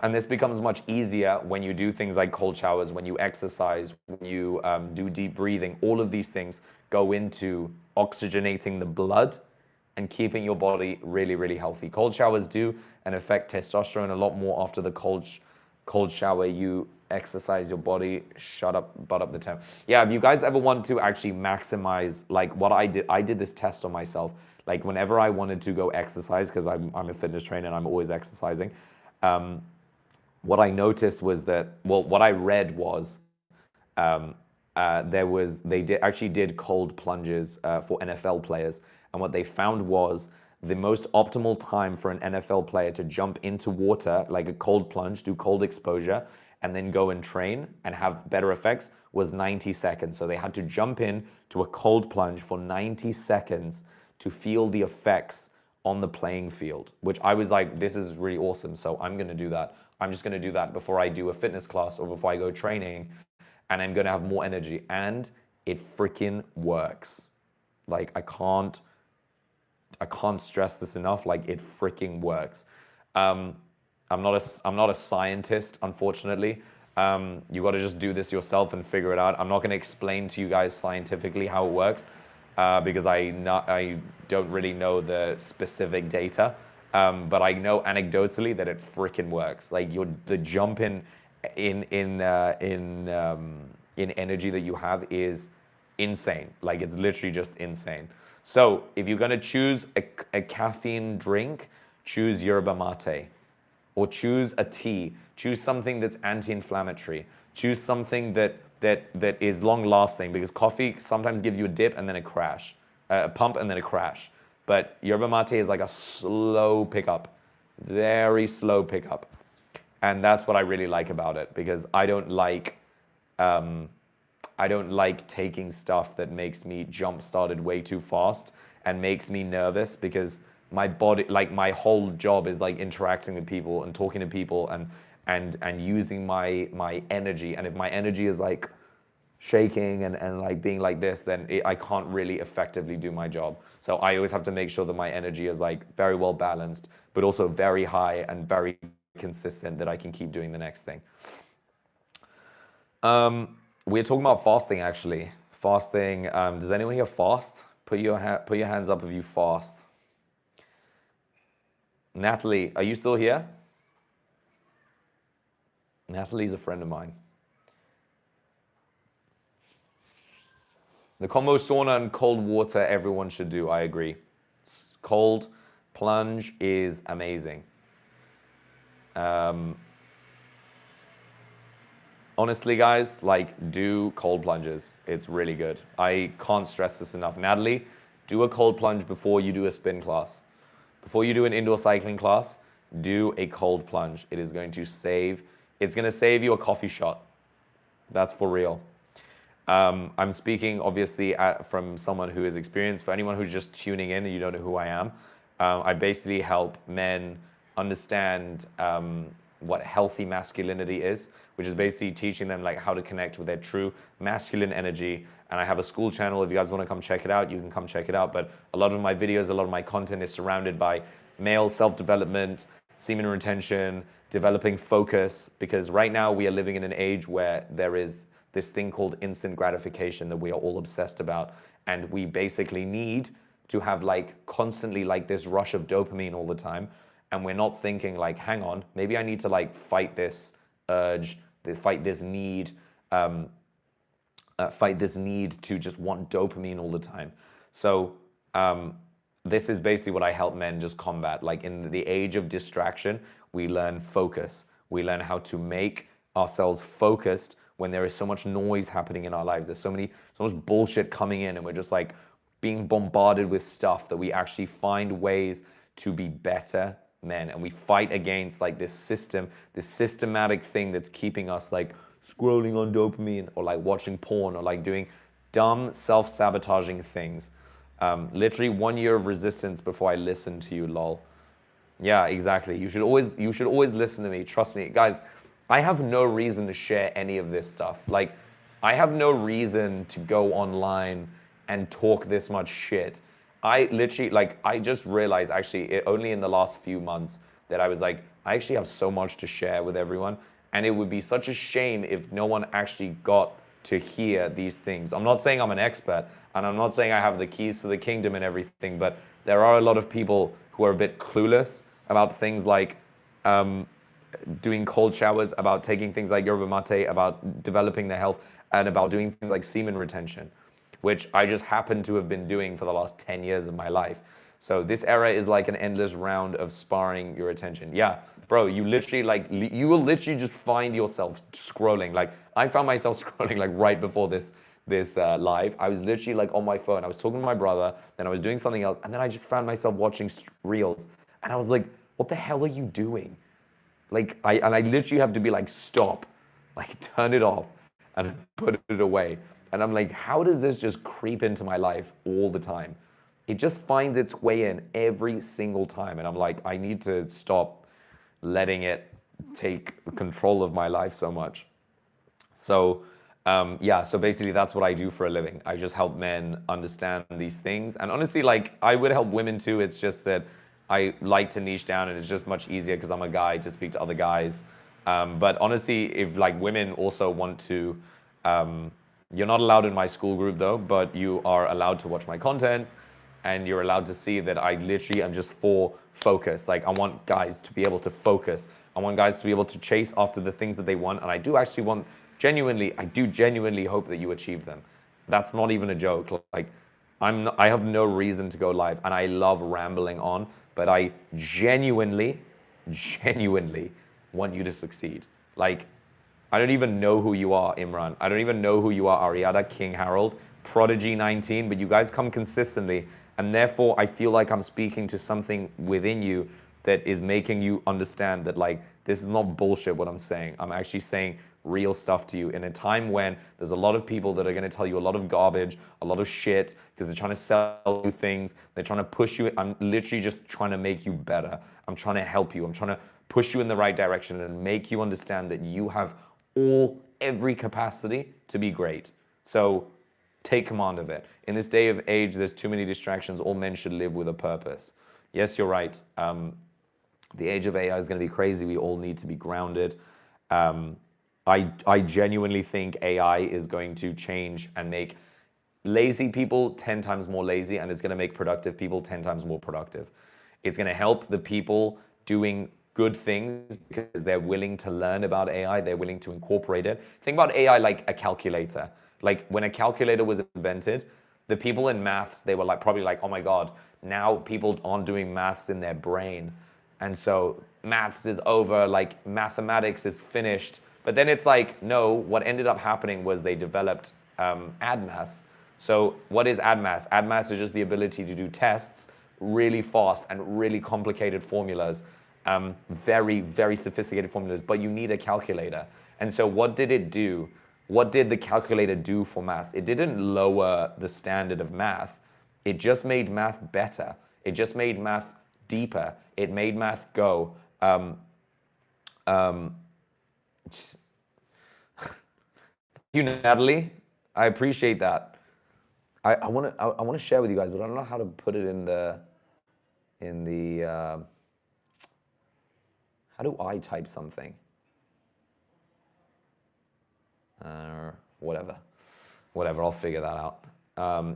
and this becomes much easier when you do things like cold showers, when you exercise, when you do deep breathing. All of these things go into oxygenating the blood and keeping your body really, really healthy. Cold showers do and affect testosterone a lot more after the cold shower. You exercise your body, shut up, butt up the temp. Yeah, if you guys ever want to actually maximize, like what I did this test on myself. Like whenever I wanted to go exercise, because I'm a fitness trainer and I'm always exercising, what I noticed was that, well, what I read was they actually did cold plunges for NFL players, and what they found was the most optimal time for an NFL player to jump into water, like a cold plunge, do cold exposure, and then go and train and have better effects, was 90 seconds. So they had to jump in to a cold plunge for 90 seconds to feel the effects on the playing field, which I was like, this is really awesome. So I'm going to do that. I'm just going to do that before I do a fitness class or before I go training, and I'm going to have more energy. And it freaking works. Like I can't stress this enough. Like it freaking works. I'm not a scientist, unfortunately. You got to just do this yourself and figure it out. I'm not going to explain to you guys scientifically how it works, because I don't really know the specific data. But I know anecdotally that it freaking works. Like the jump in energy that you have is insane. Like it's literally just insane. So if you're gonna choose a caffeine drink, choose yerba mate, or choose a tea. Choose something that's anti-inflammatory. Choose something that is long-lasting, because coffee sometimes gives you a dip and then a crash, a pump and then a crash. But yerba mate is like a slow pickup, very slow pickup. And that's what I really like about it, because I don't like taking stuff that makes me jump started way too fast and makes me nervous, because my body, like my whole job is like interacting with people and talking to people and using my energy. And if my energy is like shaking and like being like this, then I can't really effectively do my job. So I always have to make sure that my energy is like very well balanced, but also very high and very consistent, that I can keep doing the next thing. We're talking about fasting, actually. Fasting. Does anyone here fast? Put your hands up if you fast. Natalie, are you still here? Natalie's a friend of mine. The combo sauna and cold water, everyone should do. I agree. Cold plunge is amazing. Honestly, guys, like, do cold plunges. It's really good. I can't stress this enough. Natalie, do a cold plunge before you do a spin class. Before you do an indoor cycling class, do a cold plunge. It's going to save you a coffee shot. That's for real. I'm speaking obviously from someone who is experienced. For anyone who's just tuning in and you don't know who I am, I basically help men understand what healthy masculinity is, which is basically teaching them like how to connect with their true masculine energy. And I have a school channel. If you guys want to come check it out, you can come check it out. But a lot of my videos, a lot of my content is surrounded by male self-development, semen retention, developing focus, because right now we are living in an age where there is this thing called instant gratification that we are all obsessed about. And we basically need to have like constantly like this rush of dopamine all the time. And we're not thinking like, hang on, maybe I need to like fight this urge, fight this need, fight this need to just want dopamine all the time. So this is basically what I help men just combat. Like in the age of distraction, we learn focus. We learn how to make ourselves focused when there is so much noise happening in our lives. There's so much bullshit coming in, and we're just like being bombarded with stuff that we actually find ways to be better men. And we fight against like this system, this systematic thing that's keeping us like scrolling on dopamine or like watching porn or like doing dumb self-sabotaging things. Literally 1 year of resistance before I listened to you, lol. Yeah, exactly. You should always listen to me. Trust me, guys. I have no reason to share any of this stuff. Like, I have no reason to go online and talk this much shit. I literally, like, I just realized actually only in the last few months that I was like, I actually have so much to share with everyone. And it would be such a shame if no one actually got to hear these things. I'm not saying I'm an expert, and I'm not saying I have the keys to the kingdom and everything, but there are a lot of people who are a bit clueless about things like doing cold showers, about taking things like yerba mate, about developing their health, and about doing things like semen retention, which I just happen to have been doing for the last 10 years of my life. So this era is like an endless round of sparring your attention. Yeah, bro, you literally like, you will literally just find yourself scrolling. Like I found myself scrolling like right before this live. I was literally like on my phone. I was talking to my brother, then I was doing something else, and then I just found myself watching reels. And I was like, what the hell are you doing? Like, I literally have to be like, stop, like turn it off and put it away. And I'm like, how does this just creep into my life all the time? It just finds its way in every single time. And I'm like, I need to stop letting it take control of my life so much. So, yeah, so basically that's what I do for a living. I just help men understand these things. And honestly, like, I would help women too. It's just that I like to niche down, and it's just much easier because I'm a guy to speak to other guys. But honestly, if like women also want to, you're not allowed in my school group though, but you are allowed to watch my content, and you're allowed to see that I literally am just for focus. Like I want guys to be able to focus. I want guys to be able to chase after the things that they want, and I do actually want, genuinely, I do genuinely hope that you achieve them. That's not even a joke. Like I have no reason to go live, and I love rambling on, but I genuinely want you to succeed. Like, I don't even know who you are, Imran. I don't even know who you are, Ariada, King Harold, Prodigy 19, but you guys come consistently, and therefore I feel like I'm speaking to something within you that is making you understand that like this is not bullshit what I'm saying. I'm actually saying real stuff to you in a time when there's a lot of people that are going to tell you a lot of garbage, a lot of shit, because they're trying to sell you things. They're trying to push you. I'm literally just trying to make you better. I'm trying to help you. I'm trying to push you in the right direction and make you understand that you have every capacity to be great. So take command of it. In this day of age, there's too many distractions. All men should live with a purpose. Yes, you're right. The age of AI is going to be crazy. We all need to be grounded. I genuinely think AI is going to change and make lazy people 10 times more lazy, and it's going to make productive people 10 times more productive. It's going to help the people doing good things because they're willing to learn about AI, they're willing to incorporate it. Think about AI like a calculator. Like when a calculator was invented, the people in maths, they were like probably like, oh my God, now people aren't doing maths in their brain. And so maths is over, like mathematics is finished. But then it's like, no, what ended up happening was they developed AdMath. So what is AdMath? AdMath is just the ability to do tests really fast and really complicated formulas, very, very sophisticated formulas, but you need a calculator. And so what did it do? What did the calculator do for math? It didn't lower the standard of math. It just made math better. It just made math deeper. It made math go. you, Natalie. I appreciate that. I want to I want to share with you guys, but I don't know how to put it in the how do I type something? Whatever. Whatever, I'll figure that out.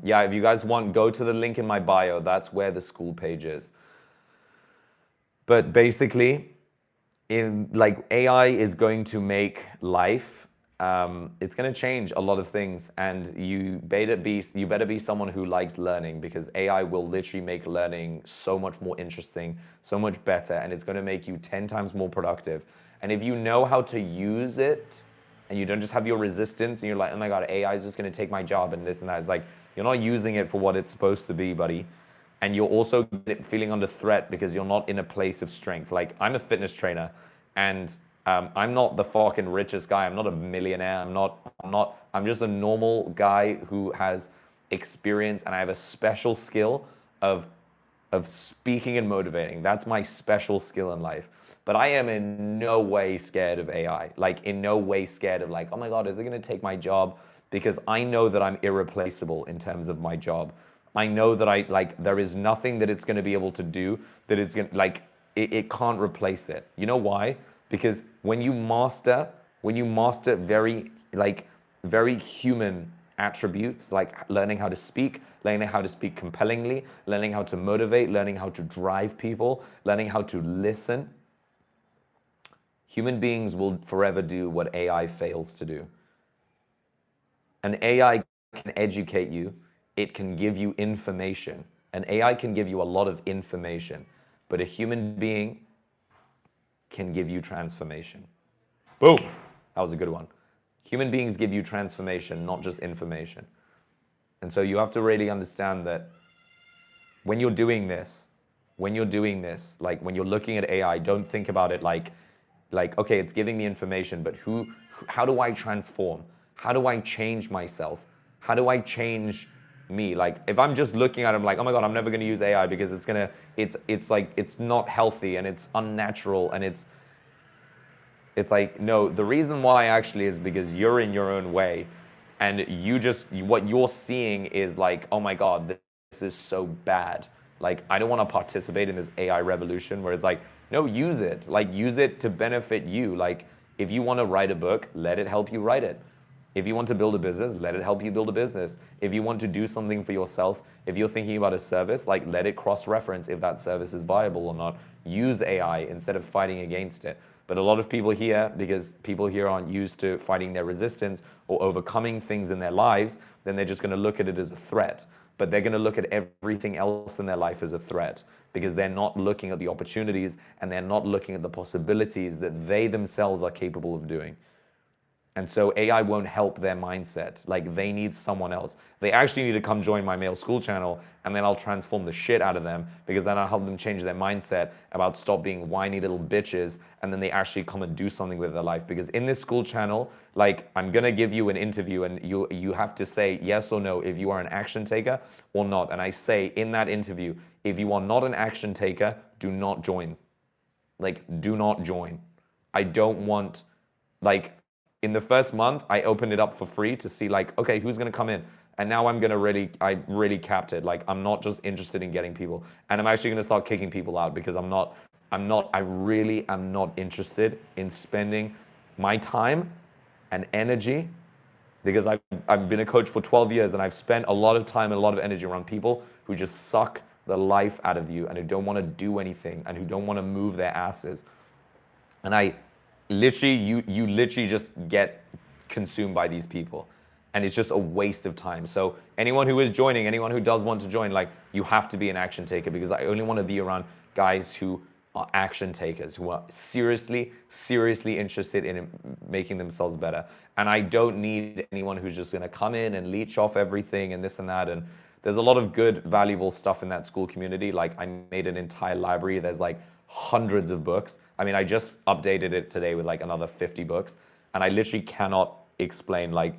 Yeah, if you guys want, go to the link in my bio. That's where the school page is. But basically, in like AI is going to make life, it's going to change a lot of things, and you better be someone who likes learning, because AI will literally make learning so much more interesting, so much better, and it's going to make you 10 times more productive. And if you know how to use it, and you don't just have your resistance, and you're like, oh my god, AI is just going to take my job and this and that. It's like you're not using it for what it's supposed to be, buddy. And you're also feeling under threat because you're not in a place of strength. Like, I'm a fitness trainer, and I'm not the fucking richest guy. I'm not a millionaire. I'm just a normal guy who has experience, and I have a special skill of speaking and motivating. That's my special skill in life. But I am in no way scared of AI. Like, in no way scared of like, oh my God, is it going to take my job? Because I know that I'm irreplaceable in terms of my job. I know that there is nothing that it's going to be able to do that it's going to, like, it can't replace it. You know why? Because when you master very human attributes, like learning how to speak compellingly, learning how to motivate, learning how to drive people, learning how to listen, human beings will forever do what AI fails to do. An AI can educate you, it can give you information. An AI can give you a lot of information, but a human being can give you transformation. Boom! That was a good one. Human beings give you transformation, not just information. And so you have to really understand that when you're doing this, like when you're looking at AI, don't think about it like, okay, it's giving me information, but how do I transform? How do I change myself? How do I change me? Like, if I'm just looking at it, I'm like, oh my God, I'm never gonna use AI because it's not healthy and it's unnatural and it's like, no, the reason why actually is because you're in your own way, and what you're seeing is like, oh my God, this is so bad. Like, I don't want to participate in this AI revolution where it's like, no, use it. Like, use it to benefit you. Like, if you want to write a book, let it help you write it. If you want to build a business, let it help you build a business. If you want to do something for yourself, if you're thinking about a service, like, let it cross-reference if that service is viable or not. Use AI instead of fighting against it. But a lot of people here, because people here aren't used to fighting their resistance or overcoming things in their lives, then they're just going to look at it as a threat. But they're going to look at everything else in their life as a threat, because they're not looking at the opportunities and they're not looking at the possibilities that they themselves are capable of doing. And so AI won't help their mindset. Like, they need someone else. They actually need to come join my male school channel, and then I'll transform the shit out of them, because then I'll help them change their mindset about stop being whiny little bitches, and then they actually come and do something with their life. Because in this school channel, like, I'm gonna give you an interview, and you have to say yes or no if you are an action taker or not. And I say in that interview, if you are not an action taker, do not join. Like, do not join. I don't want, like, in the first month, I opened it up for free to see, like, okay, who's gonna come in? And now I really capped it. Like, I'm not just interested in getting people. And I'm actually gonna start kicking people out, because I really am not interested in spending my time and energy, because I've been a coach for 12 years, and I've spent a lot of time and a lot of energy around people who just suck the life out of you and who don't wanna do anything and who don't wanna move their asses. And I literally, you literally just get consumed by these people, and it's just a waste of time. So anyone who is joining, anyone who does want to join, like, you have to be an action taker, because I only want to be around guys who are action takers, who are seriously interested in making themselves better. And I don't need anyone who's just going to come in and leech off everything and this and that. And there's a lot of good, valuable stuff in that school community. Like, I made an entire library. There's like hundreds of books. I mean, I just updated it today with like another 50 books, and I literally cannot explain, like,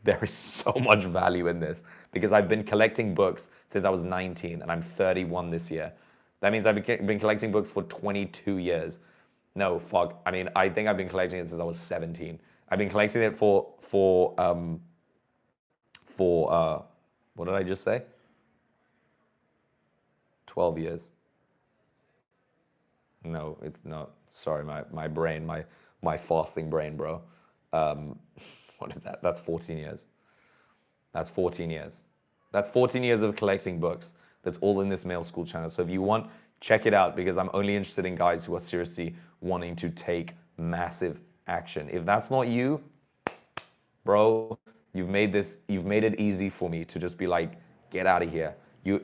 there is so much value in this, because I've been collecting books since I was 19, and I'm 31 this year. That means I've been collecting books for 22 years. No, fuck. I mean, I think I've been collecting it since I was 17. I've been collecting it for what did I just say? 12 years. No, it's not. Sorry, my brain, my fasting brain, bro. Um, what is that? That's 14 years. That's 14 years. That's 14 years of collecting books. That's all in this male school channel. So if you want, check it out because I'm only interested in guys who are seriously wanting to take massive action. If that's not you, bro, you've made it easy for me to just be like, get out of here.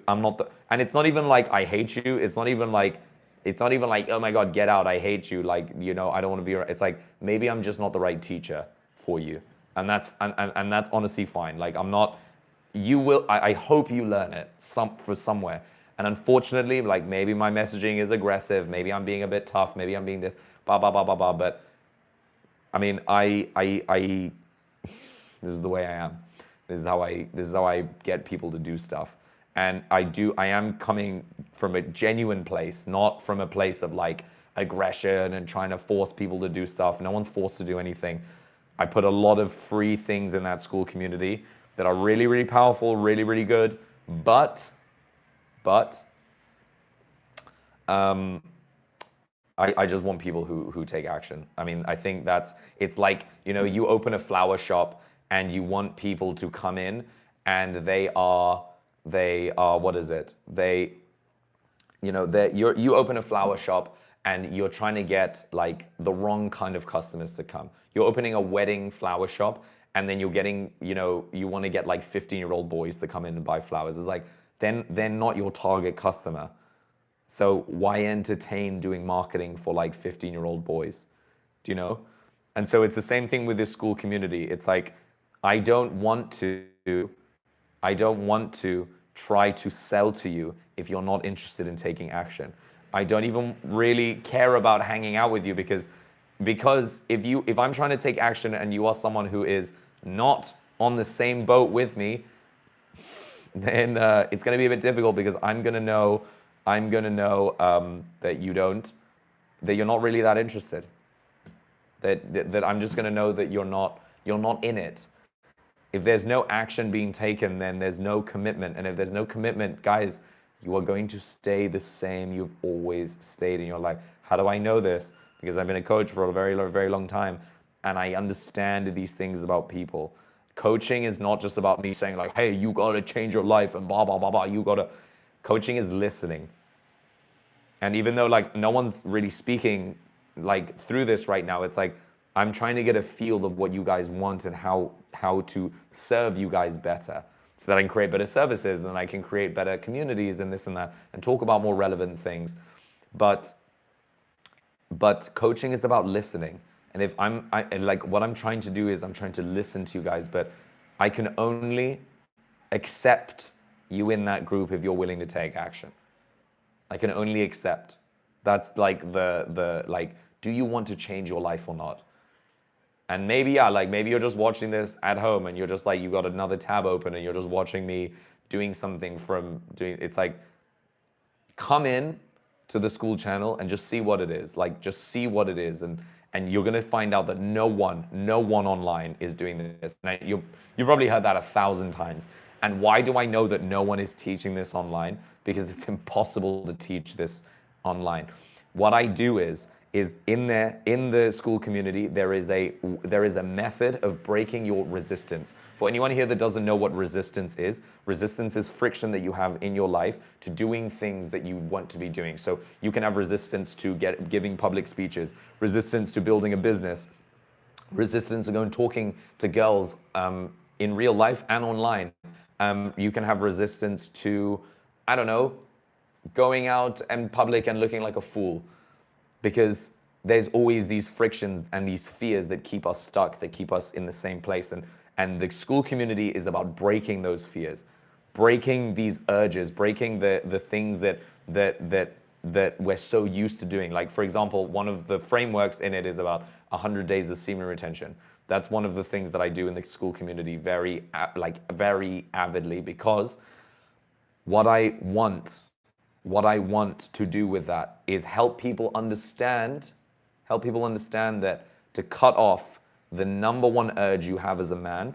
I'm not the, and it's not even like I hate you. It's not even like, oh my God, get out. I hate you. Like, I don't want to be around. It's like, maybe I'm just not the right teacher for you. And that's honestly fine. Like, I'm not, I hope you learn it for somewhere. And unfortunately, like maybe my messaging is aggressive. Maybe I'm being a bit tough. Maybe I'm being this, blah, blah, blah, blah, blah. But I mean, this is the way I am. This is how I get people to do stuff. And I am coming from a genuine place, not from a place of like aggression and trying to force people to do stuff. No one's forced to do anything. I put a lot of free things in that school community that are really, really powerful, really, really good. But um, I just want people who take action. I mean, I think it's like, you open a flower shop and you want people to come in and they are, what is it? You open a flower shop and you're trying to get like the wrong kind of customers to come. You're opening a wedding flower shop and then you're getting, you want to get like 15-year-old boys to come in and buy flowers. It's like, then they're not your target customer. So why entertain doing marketing for like 15-year-old boys? Do you know? And so it's the same thing with this school community. It's like, I don't want to try to sell to you if you're not interested in taking action. I don't even really care about hanging out with you because if I'm trying to take action and you are someone who is not on the same boat with me, then it's going to be a bit difficult because I'm going to know that you're not really that interested. That I'm just going to know that you're not in it. If there's no action being taken, then there's no commitment. And if there's no commitment, guys, you are going to stay the same you've always stayed in your life. How do I know this? Because I've been a coach for a very, very long time, and I understand these things about people. Coaching is not just about me saying like, hey, you got to change your life and blah, blah, blah, blah. Coaching is listening. And even though like no one's really speaking like through this right now, it's like I'm trying to get a feel of what you guys want and how to serve you guys better so that I can create better services and then I can create better communities and this and that and talk about more relevant things. But coaching is about listening. And if like what I'm trying to do is I'm trying to listen to you guys, but I can only accept you in that group if you're willing to take action. I can only accept. That's like the like, do you want to change your life or not? And maybe, yeah, like maybe you're just watching this at home and you're just like, you got another tab open and you're just watching me doing something it's like, come in to the school channel and just see what it is. Like, just see what it is. And you're going to find out that no one online is doing this. Now, you probably heard that 1,000 times. And why do I know that no one is teaching this online? Because it's impossible to teach this online. What I do is in the school community, there is a method of breaking your resistance. For anyone here that doesn't know what resistance is friction that you have in your life to doing things that you want to be doing. So you can have resistance to giving public speeches, resistance to building a business, resistance to going talking to girls in real life and online. You can have resistance to, I don't know, going out in public and looking like a fool, because there's always these frictions and these fears that keep us stuck, that keep us in the same place. And the school community is about breaking those fears, breaking these urges, breaking the things that we're so used to doing. Like, for example, one of the frameworks in it is about 100 days of semen retention. That's one of the things that I do in the school community very avidly, because what I want to do with that is help people understand that to cut off the number one urge you have as a man,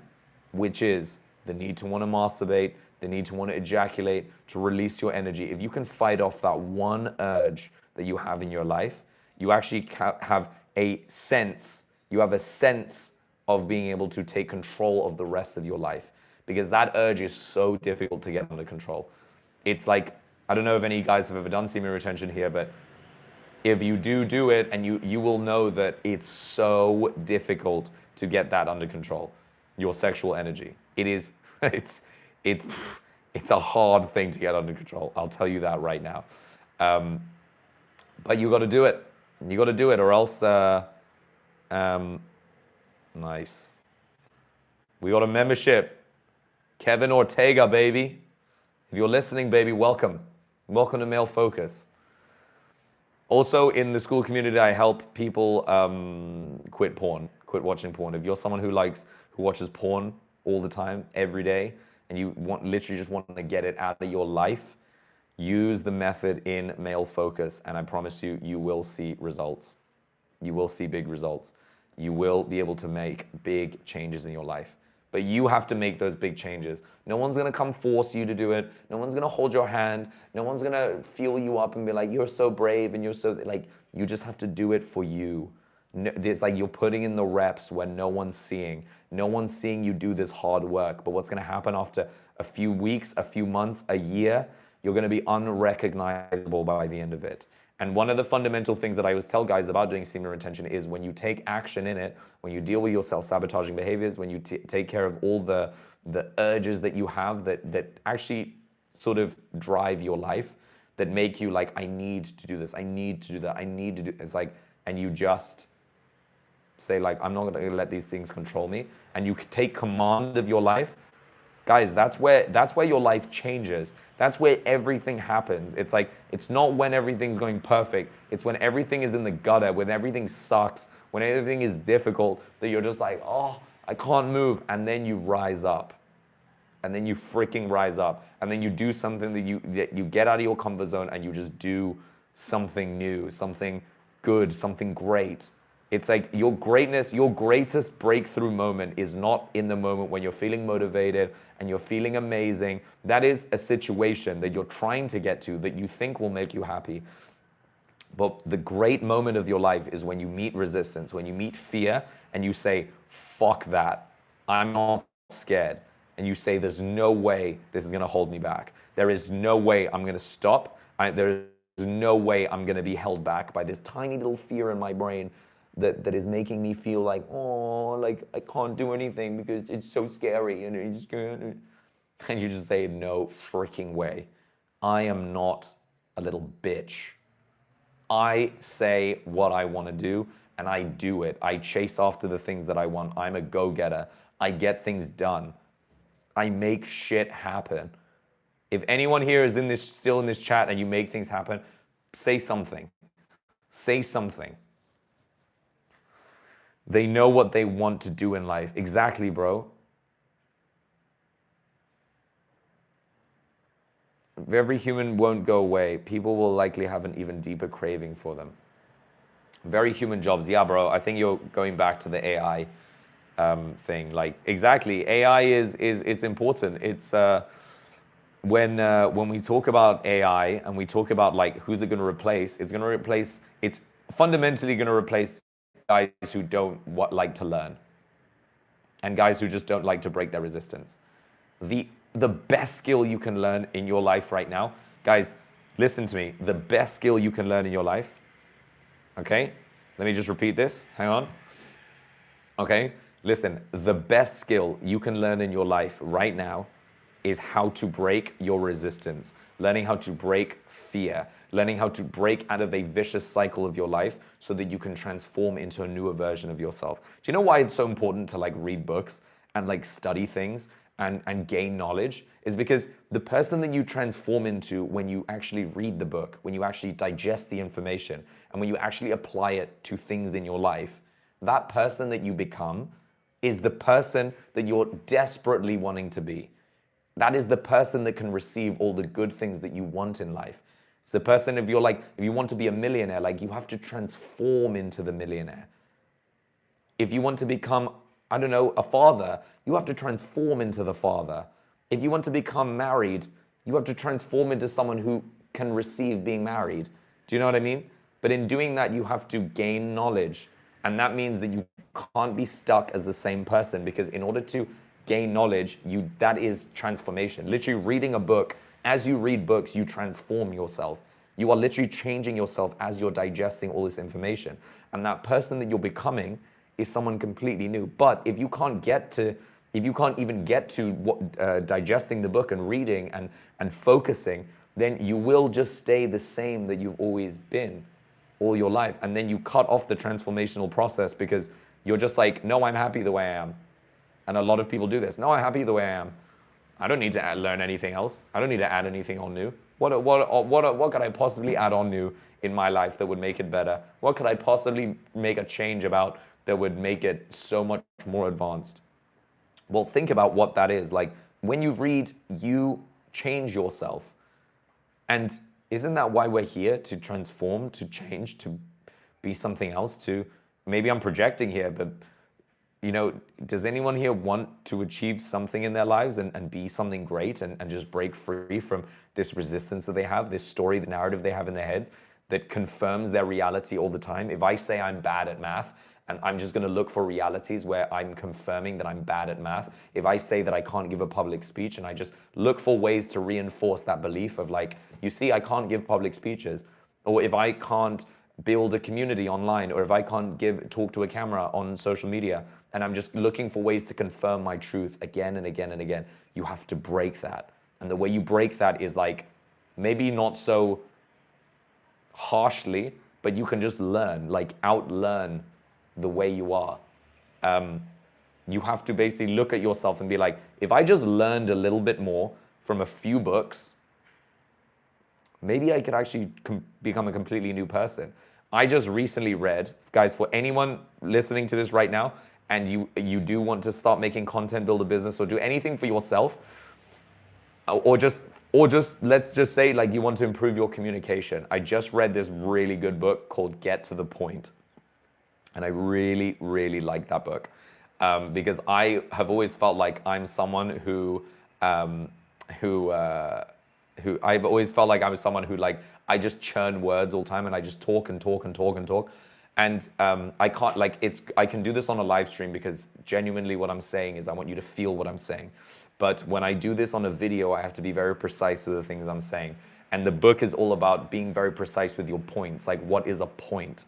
which is the need to want to masturbate, the need to want to ejaculate, to release your energy. If you can fight off that one urge that you have in your life, you actually have a sense, of being able to take control of the rest of your life, because that urge is so difficult to get under control. It's like, I don't know if any guys have ever done semen retention here, but if you do it, and you will know that it's so difficult to get that under control, your sexual energy. It is, it's it's a hard thing to get under control. I'll tell you that right now. But you got to do it. You got to do it, or else. Nice. We got a membership. Kevin Ortega, baby. If you're listening, baby, welcome. Welcome to Male Focus. Also, in the school community, I help people quit porn, quit watching porn. If you're someone who watches porn all the time, every day, and you literally just want to get it out of your life, use the method in Male Focus, and I promise you, you will see results. You will see big results. You will be able to make big changes in your life. But you have to make those big changes. No one's gonna come force you to do it. No one's gonna hold your hand. No one's gonna fuel you up and be like, you're so brave and you're so, like, you just have to do it for you. It's like you're putting in the reps when no one's seeing. No one's seeing you do this hard work. But what's gonna happen after a few weeks, a few months, a year, you're gonna be unrecognizable by the end of it. And one of the fundamental things that I always tell guys about doing semen retention is when you take action in it, when you deal with your self-sabotaging behaviors, when you take care of all the urges that you have that actually sort of drive your life, that make you like, I need to do this, I need to do that, I need to do, it's like, and you just say like, I'm not gonna let these things control me, and you take command of your life, guys, that's where your life changes. That's where everything happens. It's like, it's not when everything's going perfect. It's when everything is in the gutter, when everything sucks, when everything is difficult, that you're just like, oh, I can't move. And then you rise up. And then you freaking rise up. And then you do something that you get out of your comfort zone, and you just do something new, something good, something great. It's like your greatness, your greatest breakthrough moment is not in the moment when you're feeling motivated and you're feeling amazing. That is a situation that you're trying to get to that you think will make you happy. But the great moment of your life is when you meet resistance, when you meet fear, and you say, fuck that. I'm not scared. And you say, there's no way this is gonna hold me back. There is no way I'm gonna stop. There is no way I'm gonna be held back by this tiny little fear in my brain that is making me feel like, oh, like I can't do anything because it's so scary and it's good. And you just say, no freaking way. I am not a little bitch. I say what I want to do and I do it. I chase after the things that I want. I'm a go-getter. I get things done. I make shit happen. If anyone here is still in this chat and you make things happen, say something. Say something. They know what they want to do in life. Exactly, bro. Every human won't go away. People will likely have an even deeper craving for them. Very human jobs. Yeah, bro. I think you're going back to the AI thing. Like, exactly. AI it's important. It's when we talk about AI and we talk about like who's it going to replace, it's fundamentally going to replace guys who don't like to learn and guys who just don't like to break their resistance. The best skill you can learn in your life right now, guys, listen to me. The best skill you can learn in your life, okay? Let me just repeat this. Hang on. Okay, listen. The best skill you can learn in your life right now is how to break your resistance, learning how to break fear, learning how to break out of a vicious cycle of your life so that you can transform into a newer version of yourself. Do you know why it's so important to like read books and like study things and gain knowledge? Is because the person that you transform into when you actually read the book, when you actually digest the information, and when you actually apply it to things in your life, that person that you become is the person that you're desperately wanting to be. That is the person that can receive all the good things that you want in life. It's the person, if you want to be a millionaire, like you have to transform into the millionaire. If you want to become, I don't know, a father, you have to transform into the father. If you want to become married, you have to transform into someone who can receive being married. Do you know what I mean? But in doing that, you have to gain knowledge. And that means that you can't be stuck as the same person, because in order to gain knowledge, that is transformation. Literally reading a book, as you read books, you transform yourself. You are literally changing yourself as you're digesting all this information. And that person that you're becoming is someone completely new. But if you can't even get to digesting the book and reading and focusing, then you will just stay the same that you've always been all your life. And then you cut off the transformational process, because you're just like, no, I'm happy the way I am. And a lot of people do this. No, I'm happy the way I am. I don't need to learn anything else. I don't need to add anything on new. What could I possibly add on new in my life that would make it better? What could I possibly make a change about that would make it so much more advanced? Well, think about what that is. Like, when you read, you change yourself. And isn't that why we're here? To transform, to change, to be something else, to, maybe I'm projecting here, but does anyone here want to achieve something in their lives and be something great and just break free from this resistance that they have, this story, the narrative they have in their heads that confirms their reality all the time? If I say I'm bad at math, and I'm just going to look for realities where I'm confirming that I'm bad at math. If I say that I can't give a public speech, and I just look for ways to reinforce that belief of like, you see, I can't give public speeches, or if I can't build a community online, or if I can't talk to a camera on social media, and I'm just looking for ways to confirm my truth again and again and again, you have to break that. And the way you break that is like, maybe not so harshly, but you can just learn, like outlearn the way you are. You have to basically look at yourself and be like, if I just learned a little bit more from a few books, maybe I could actually become a completely new person. I just recently read, guys, for anyone listening to this right now, and you do want to start making content, build a business, or do anything for yourself, or just let's just say like you want to improve your communication. I just read this really good book called Get to the Point. And I really, really like that book, because I have always felt like I'm someone who I've always felt like I was someone who, like, I just churn words all the time, and I just talk and talk and talk and talk. And I can't, like, I can do this on a live stream, because genuinely what I'm saying is I want you to feel what I'm saying. But when I do this on a video, I have to be very precise with the things I'm saying. And the book is all about being very precise with your points. Like, what is a point?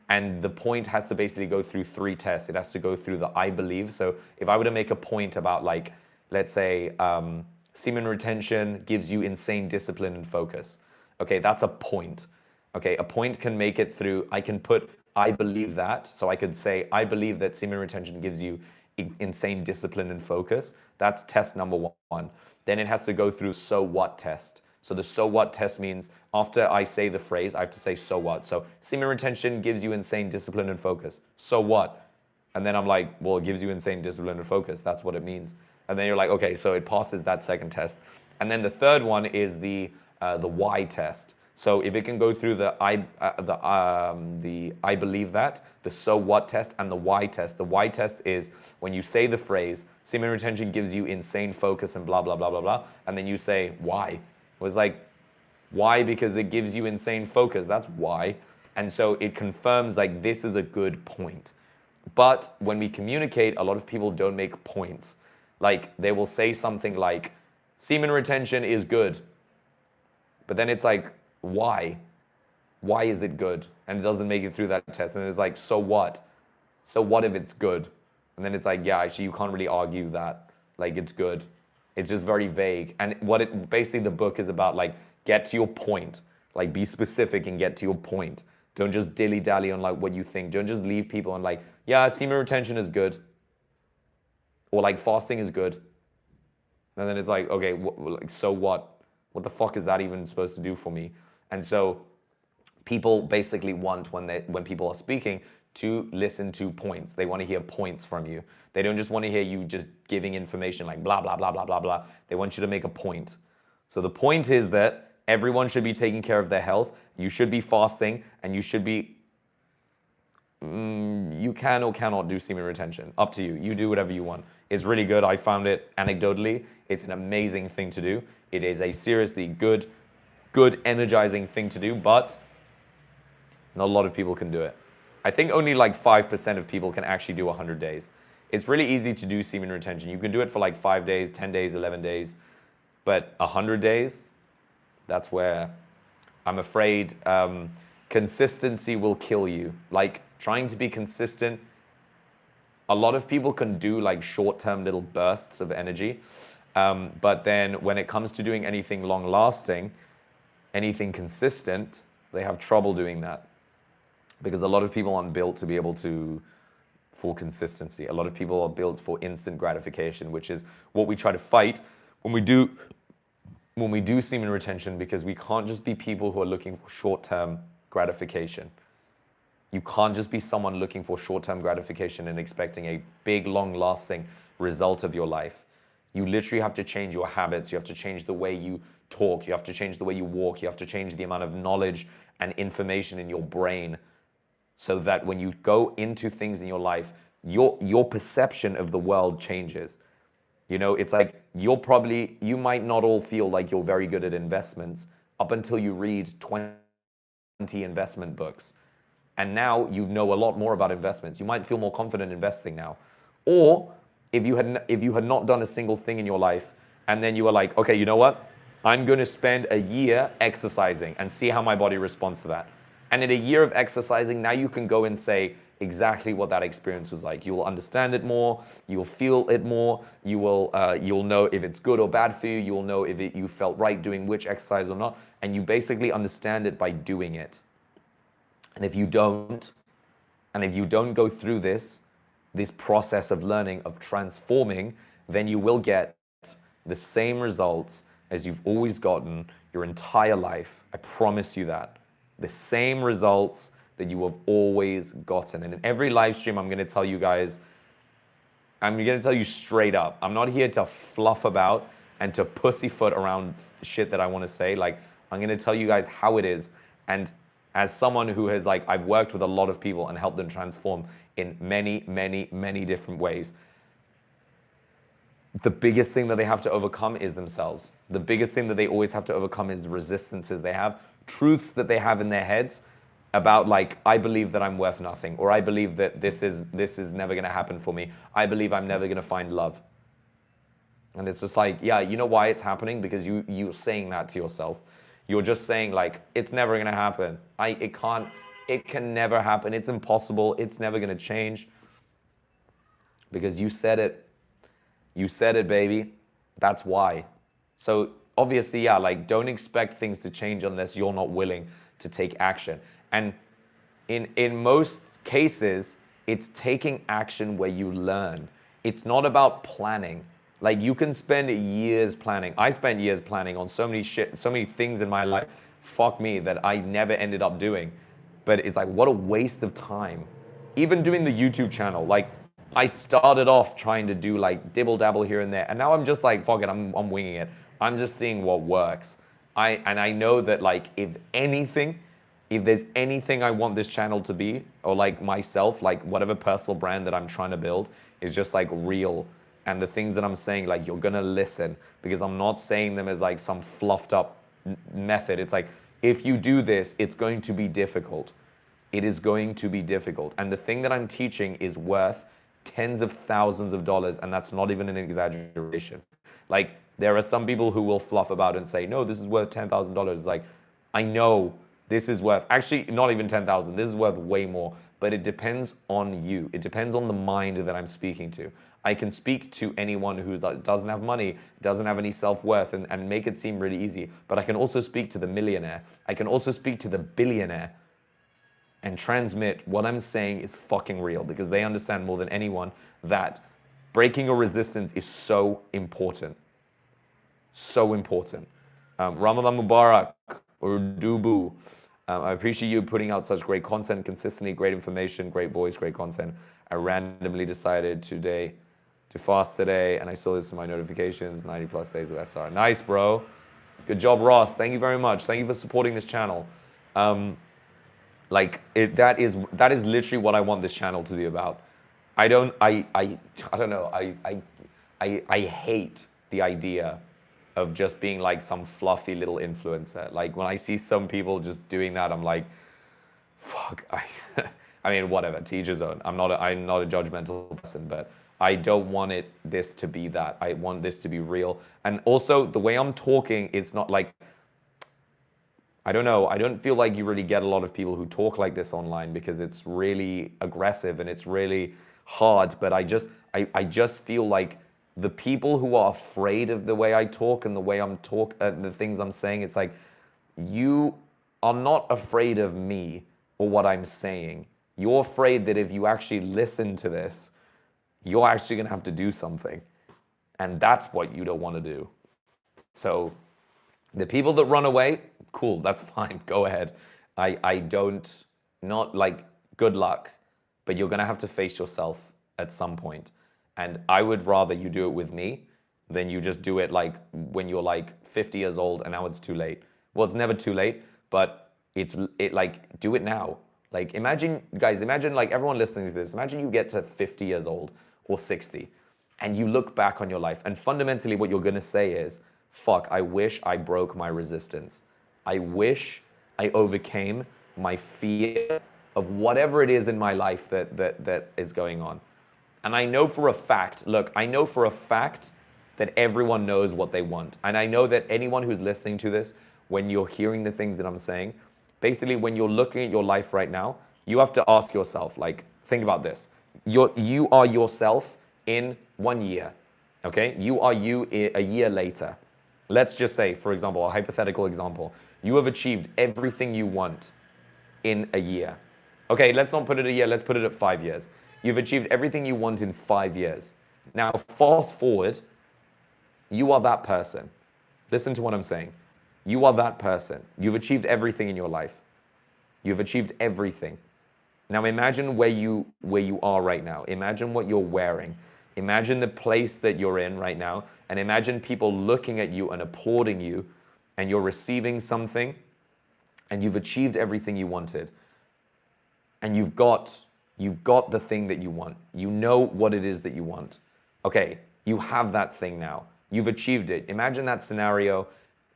And the point has to basically go through 3 tests. It has to go through the I believe. So if I were to make a point about, like, let's say, semen retention gives you insane discipline and focus. Okay, that's a point. Okay, a point can make it through, I can put, I believe that. So I could say, I believe that semen retention gives you insane discipline and focus. That's test number 1. Then it has to go through so what test. So the so what test means after I say the phrase, I have to say so what. So semen retention gives you insane discipline and focus. So what? And then I'm like, well, it gives you insane discipline and focus. That's what it means. And then you're like, okay, so it passes that second test. And then the third one is the why test. So if it can go through the I believe that, the so what test, and the why test. The why test is when you say the phrase, semen retention gives you insane focus and blah, blah, blah, blah, blah. And then you say, why? It was like, why? Because it gives you insane focus. That's why. And so it confirms like this is a good point. But when we communicate, a lot of people don't make points. Like they will say something like, semen retention is good. But then it's like, why? Why is it good? And it doesn't make it through that test. And it's like, so what? So what if it's good? And then it's like, yeah, actually, you can't really argue that. Like, it's good. It's just very vague. And what it basically the book is about, like, get to your point. Like, be specific and get to your point. Don't just dilly-dally on like what you think. Don't just leave people on like, yeah, semen retention is good. Or like fasting is good. And then it's like, okay, like, so what? What the fuck is that even supposed to do for me? And so people basically want, when people are speaking, to listen to points. They want to hear points from you. They don't just want to hear you just giving information like blah, blah, blah, blah, blah, blah. They want you to make a point. So the point is that everyone should be taking care of their health. You should be fasting, and you should be you can or cannot do semen retention. Up to you. You do whatever you want. It's really good. I found it anecdotally. It's an amazing thing to do. It is a seriously good, energizing thing to do, but not a lot of people can do it. I think only like 5% of people can actually do 100 days. It's really easy to do semen retention. You can do it for like 5 days, 10 days, 11 days, but 100 days, that's where I'm afraid consistency will kill you. Like trying to be consistent, a lot of people can do like short-term little bursts of energy, but then when it comes to doing anything long-lasting, anything consistent, they have trouble doing that because a lot of people aren't built to be able to for consistency. A lot of people are built for instant gratification, which is what we try to fight when we do semen retention, because we can't just be people who are looking for short-term gratification. You can't just be someone looking for short-term gratification and expecting a big, long-lasting result of your life. You literally have to change your habits. You have to change the way you talk. You have to change the way you walk. You have to change the amount of knowledge and information in your brain so that when you go into things in your life, your perception of the world changes. You know, it's like you might not all feel like you're very good at investments up until you read 20 investment books. And now you know a lot more about investments. You might feel more confident investing now. Or if you had not done a single thing in your life and then you were like, okay, you know what? I'm going to spend a year exercising and see how my body responds to that. And in a year of exercising, now you can go and say exactly what that experience was like. You will understand it more. You will feel it more. You'll know if it's good or bad for you. You will know if you felt right doing which exercise or not. And you basically understand it by doing it. And if you don't go through this process of learning, of transforming, then you will get the same results as you've always gotten your entire life. I promise you that. The same results that you have always gotten. And in every live stream, I'm going to tell you guys, I'm going to tell you straight up, I'm not here to fluff about and to pussyfoot around shit that I want to say. Like, I'm going to tell you guys how it is. And as someone who has I've worked with a lot of people and helped them transform in many, many, many different ways. The biggest thing that they have to overcome is themselves. The biggest thing that they always have to overcome is resistances they have, truths that they have in their heads about I believe that I'm worth nothing, or I believe that this is never going to happen for me. I believe I'm never going to find love. And it's just yeah, you know why it's happening? Because you're saying that to yourself. You're just saying it's never going to happen. It can never happen. It's impossible. It's never going to change. Because you said it. You said it, baby. That's why. So obviously, yeah, don't expect things to change unless you're not willing to take action. And in most cases, it's taking action where you learn. It's not about planning. You can spend years planning. I spent years planning on so many things in my life, fuck me, that I never ended up doing. But it's what a waste of time. Even doing the YouTube channel, I started off trying to do dibble dabble here and there, and now I'm just fuck it, I'm winging it. I'm just seeing what works. I know that if there's anything I want this channel to be, or myself, whatever personal brand that I'm trying to build is just real. And the things that I'm saying, you're gonna listen, because I'm not saying them as some fluffed up method. It's if you do this, it's going to be difficult. It is going to be difficult. And the thing that I'm teaching is worth tens of thousands of dollars, and that's not even an exaggeration. There are some people who will fluff about and say, no, this is worth $10,000. I know this is worth, actually not even 10,000, this is worth way more, but it depends on you. It depends on the mind that I'm speaking to. I can speak to anyone who doesn't have money, doesn't have any self-worth, and make it seem really easy. But I can also speak to the millionaire. I can also speak to the billionaire and transmit what I'm saying is fucking real, because they understand more than anyone that breaking a resistance is so important. So important. Ramadan Mubarak, or Dubu. I appreciate you putting out such great content consistently, great information, great voice, great content. I randomly decided today to fast today, and I saw this in my notifications, 90 plus days of SR. Nice, bro. Good job, Ross. Thank you very much. Thank you for supporting this channel. Like that is literally what I want this channel to be about. I don't know. I hate the idea of just being like some fluffy little influencer. Like when I see some people just doing that, I'm like, fuck. I mean, whatever. To each his own. I'm not a judgmental person, but I don't want this to be that. I want this to be real. And also the way I'm talking, it's not like, I don't know. I don't feel like you really get a lot of people who talk like this online because it's really aggressive and it's really hard. But I just feel like the people who are afraid of the way I talk and the way the things I'm saying, it's like, you are not afraid of me or what I'm saying. You're afraid that if you actually listen to this, you're actually going to have to do something. And that's what you don't want to do. So the people that run away, cool, that's fine. Go ahead. I don't, not like good luck, but you're going to have to face yourself at some point. And I would rather you do it with me than you just do it like when you're like 50 years old and now it's too late. Well, it's never too late, but it like, do it now. Like imagine, guys, imagine like everyone listening to this, imagine you get to 50 years old or 60 and you look back on your life and fundamentally what you're going to say is, fuck, I wish I broke my resistance. I wish I overcame my fear of whatever it is in my life that is going on. And I know for a fact, look, I know for a fact that everyone knows what they want. And I know that anyone who's listening to this, when you're hearing the things that I'm saying, basically when you're looking at your life right now, you have to ask yourself, like, think about this. You are yourself in 1 year, okay? You are you a year later. Let's just say, for example, a hypothetical example, you have achieved everything you want in a year. Okay, let's not put it a year, let's put it at 5 years. You've achieved everything you want in 5 years. Now, fast forward, you are that person. Listen to what I'm saying. You are that person. You've achieved everything in your life. You've achieved everything. Now imagine where you are right now. Imagine what you're wearing. Imagine the place that you're in right now, and imagine people looking at you and applauding you, and you're receiving something, and you've achieved everything you wanted. And you've got the thing that you want. You know what it is that you want. Okay, you have that thing now. You've achieved it. Imagine that scenario.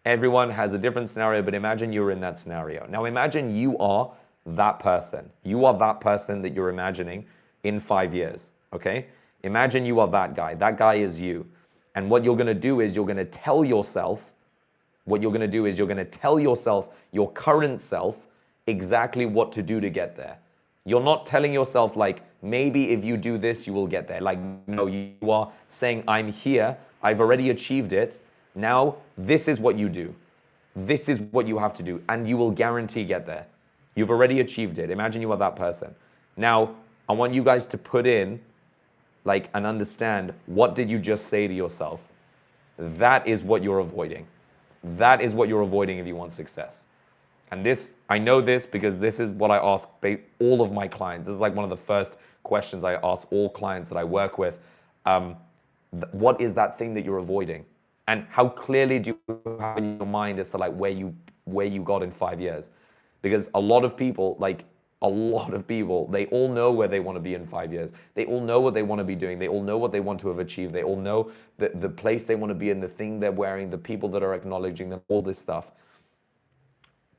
Everyone has a different scenario, but imagine you're in that scenario. Now imagine you are that person. You are that person that you're imagining in 5 years, okay? Imagine you are that guy. That guy is you. And what you're going to do is you're going to tell yourself, your current self, exactly what to do to get there. You're not telling yourself like, maybe if you do this, you will get there. Like, no, you are saying, I'm here. I've already achieved it. Now, this is what you do. This is what you have to do. And you will guarantee get there. You've already achieved it. Imagine you are that person. Now, I want you guys to put in like and understand, what did you just say to yourself? That is what you're avoiding. That is what you're avoiding if you want success. And this, I know this because this is what I ask all of my clients. This is like one of the first questions I ask all clients that I work with. What is that thing that you're avoiding? And how clearly do you have in your mind as to like where you got in 5 years? Because a lot of people, they all know where they want to be in 5 years. They all know what they want to be doing. They all know what they want to have achieved. They all know the place they want to be in, the thing they're wearing, the people that are acknowledging them, all this stuff.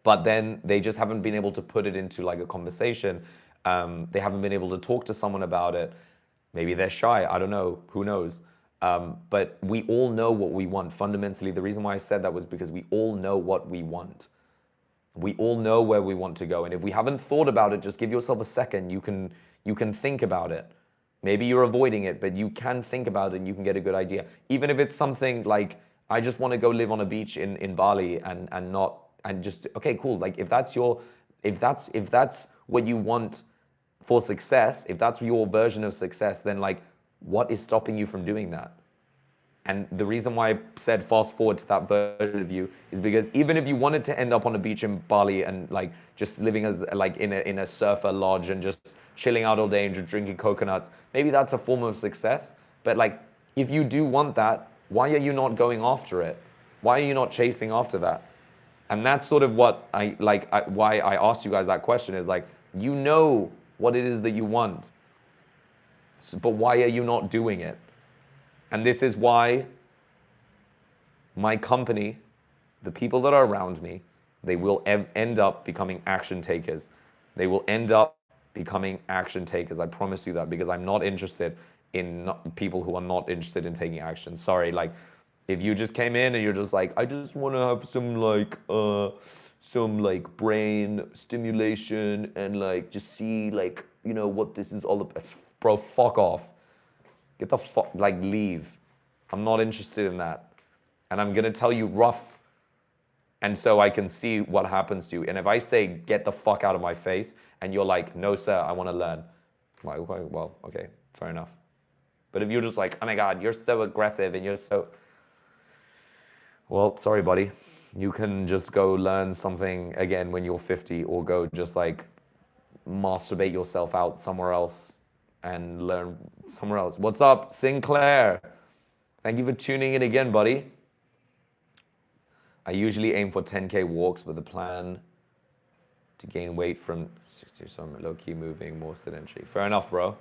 But then they just haven't been able to put it into like a conversation. They haven't been able to talk to someone about it. Maybe they're shy. I don't know. Who knows? But we all know what we want. Fundamentally, the reason why I said that was because we all know what we want. We all know where we want to go. And if we haven't thought about it, just give yourself a second. You can think about it. Maybe you're avoiding it, but you can think about it and you can get a good idea. Even if it's something like, I just want to go live on a beach in Bali and just, okay, cool. Like if that's what you want for success, if that's your version of success, then like, what is stopping you from doing that? And the reason why I said fast forward to that version of you is because even if you wanted to end up on a beach in Bali and like just living as like in a surfer lodge and just chilling out all day and just drinking coconuts, maybe that's a form of success. But like, if you do want that, why are you not going after it? Why are you not chasing after that? And that's sort of what why I asked you guys that question is like, you know what it is that you want, but why are you not doing it? And this is why my company, the people that are around me, they will end up becoming action takers. They will end up becoming action takers. I promise you that, because I'm not interested in people who are not interested in taking action. Sorry, like if you just came in and you're just like, I just want to have some like brain stimulation and like just see like, you know, what this is all about. Bro, fuck off. Get the fuck, like, leave. I'm not interested in that. And I'm gonna tell you rough, and so I can see what happens to you. And if I say, get the fuck out of my face, and you're like, no, sir, I wanna learn. I'm like, okay, well, okay, fair enough. But if you're just like, oh my God, you're so aggressive and you're so, well, sorry, buddy. You can just go learn something again when you're 50, or go just like masturbate yourself out somewhere else and learn somewhere else. What's up, Sinclair? Thank you for tuning in again, buddy. I usually aim for 10K walks with a plan to gain weight from 60 or some low-key moving, more sedentary. Fair enough, bro.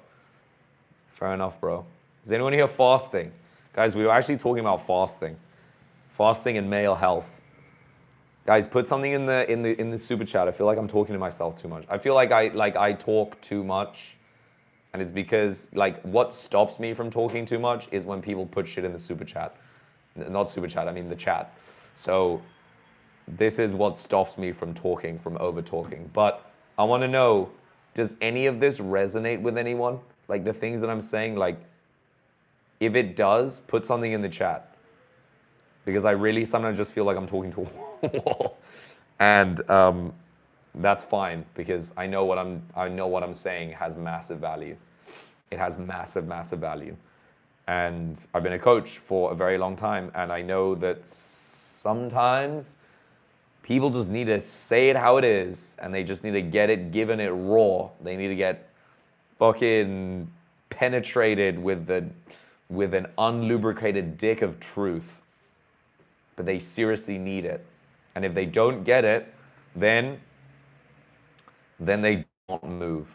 Fair enough, bro. Is anyone here fasting? Guys, we were actually talking about fasting. Fasting and male health. Guys, put something in the super chat. I feel like I'm talking to myself too much. I feel like I talk too much. And it's because, like, what stops me from talking too much is when people put shit in the super chat. Not super chat, I mean the chat. So this is what stops me from talking, from over talking. But I want to know, does any of this resonate with anyone? Like the things that I'm saying, like, if it does, put something in the chat. Because I really sometimes just feel like I'm talking to a wall. And that's fine, because I know what I'm saying has massive value. It has massive, massive value. And I've been a coach for a very long time, and I know that sometimes people just need to say it how it is, and they just need to get it, given it raw. They need to get fucking penetrated with an unlubricated dick of truth. But they seriously need it. And if they don't get it, then they don't move.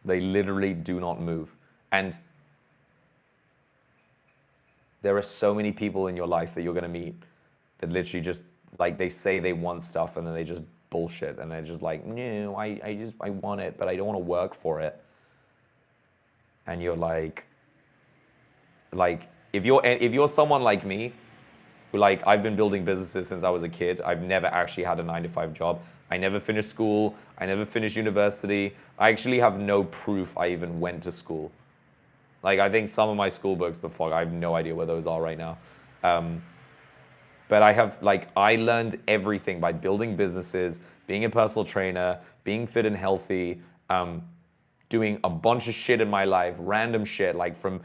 They literally do not move. And there are so many people in your life that you're going to meet that literally just, like, they say they want stuff and then they just bullshit, and they're just like, no, I want it, but I don't want to work for it. And you're like if you're someone like me, who, like, I've been building businesses since I was a kid. I've never actually had a 9-to-5 job. I never finished school. I never finished university. I actually have no proof I even went to school. Like, I think some of my school books, but fuck, I have no idea where those are right now. But I learned everything by building businesses, being a personal trainer, being fit and healthy, doing a bunch of shit in my life, random shit, like from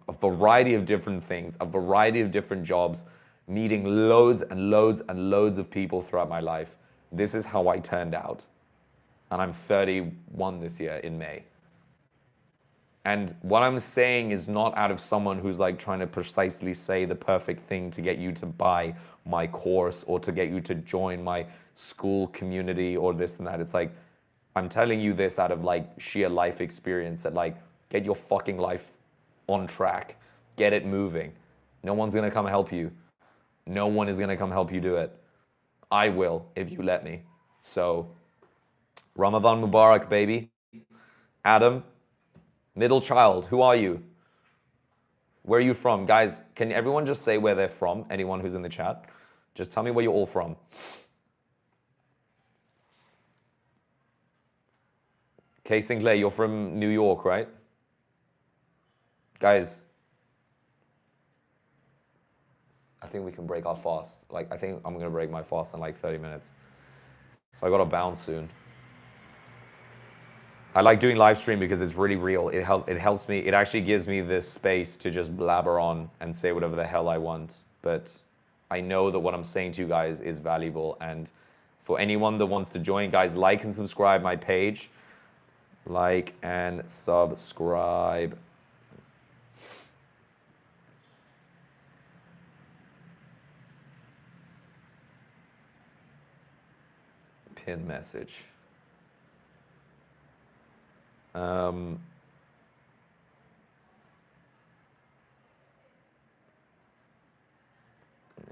a variety of different things, a variety of different jobs, meeting loads and loads and loads of people throughout my life. This is how I turned out. And I'm 31 this year in May. And what I'm saying is not out of someone who's like trying to precisely say the perfect thing to get you to buy my course or to get you to join my school community or this and that. It's like, I'm telling you this out of like sheer life experience, that like, get your fucking life on track, get it moving. No one's gonna come help you. No one is gonna come help you do it. I will, if you let me. So, Ramadan Mubarak, baby. Adam, middle child, who are you? Where are you from? Guys, can everyone just say where they're from? Anyone who's in the chat? Just tell me where you're all from. Kay Sinclair, you're from New York, right? Guys, I think we can break our fast. Like, I think I'm gonna break my fast in like 30 minutes. So I gotta bounce soon. I like doing live stream because it's really real. It helps me. It actually gives me this space to just blabber on and say whatever the hell I want. But I know that what I'm saying to you guys is valuable. And for anyone that wants to join, guys, like and subscribe my page. Like and subscribe. pin message.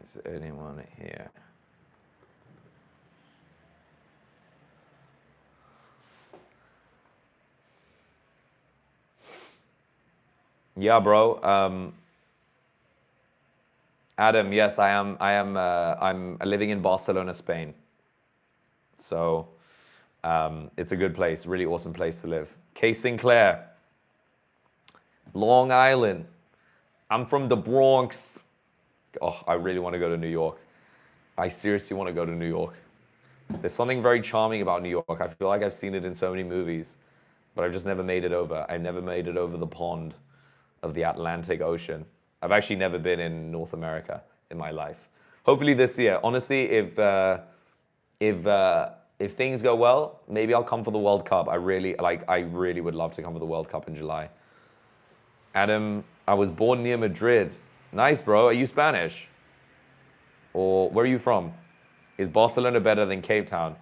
Is anyone here? Yeah, bro. Adam, yes, I am. I'm living in Barcelona, Spain. So it's a good place, really awesome place to live. Kay Sinclair, Long Island. I'm from the Bronx. Oh, I really want to go to New York. I seriously want to go to New York. There's something very charming about New York. I feel like I've seen it in so many movies, but I've just never made it over. I never made it over the pond of the Atlantic Ocean. I've actually never been in North America in my life. Hopefully this year. Honestly, if things go well, maybe I'll come for the World Cup. I really would love to come for the World Cup in July. Adam, I was born near Madrid. Nice, bro. Are you Spanish? Or where are you from? Is Barcelona better than Cape Town?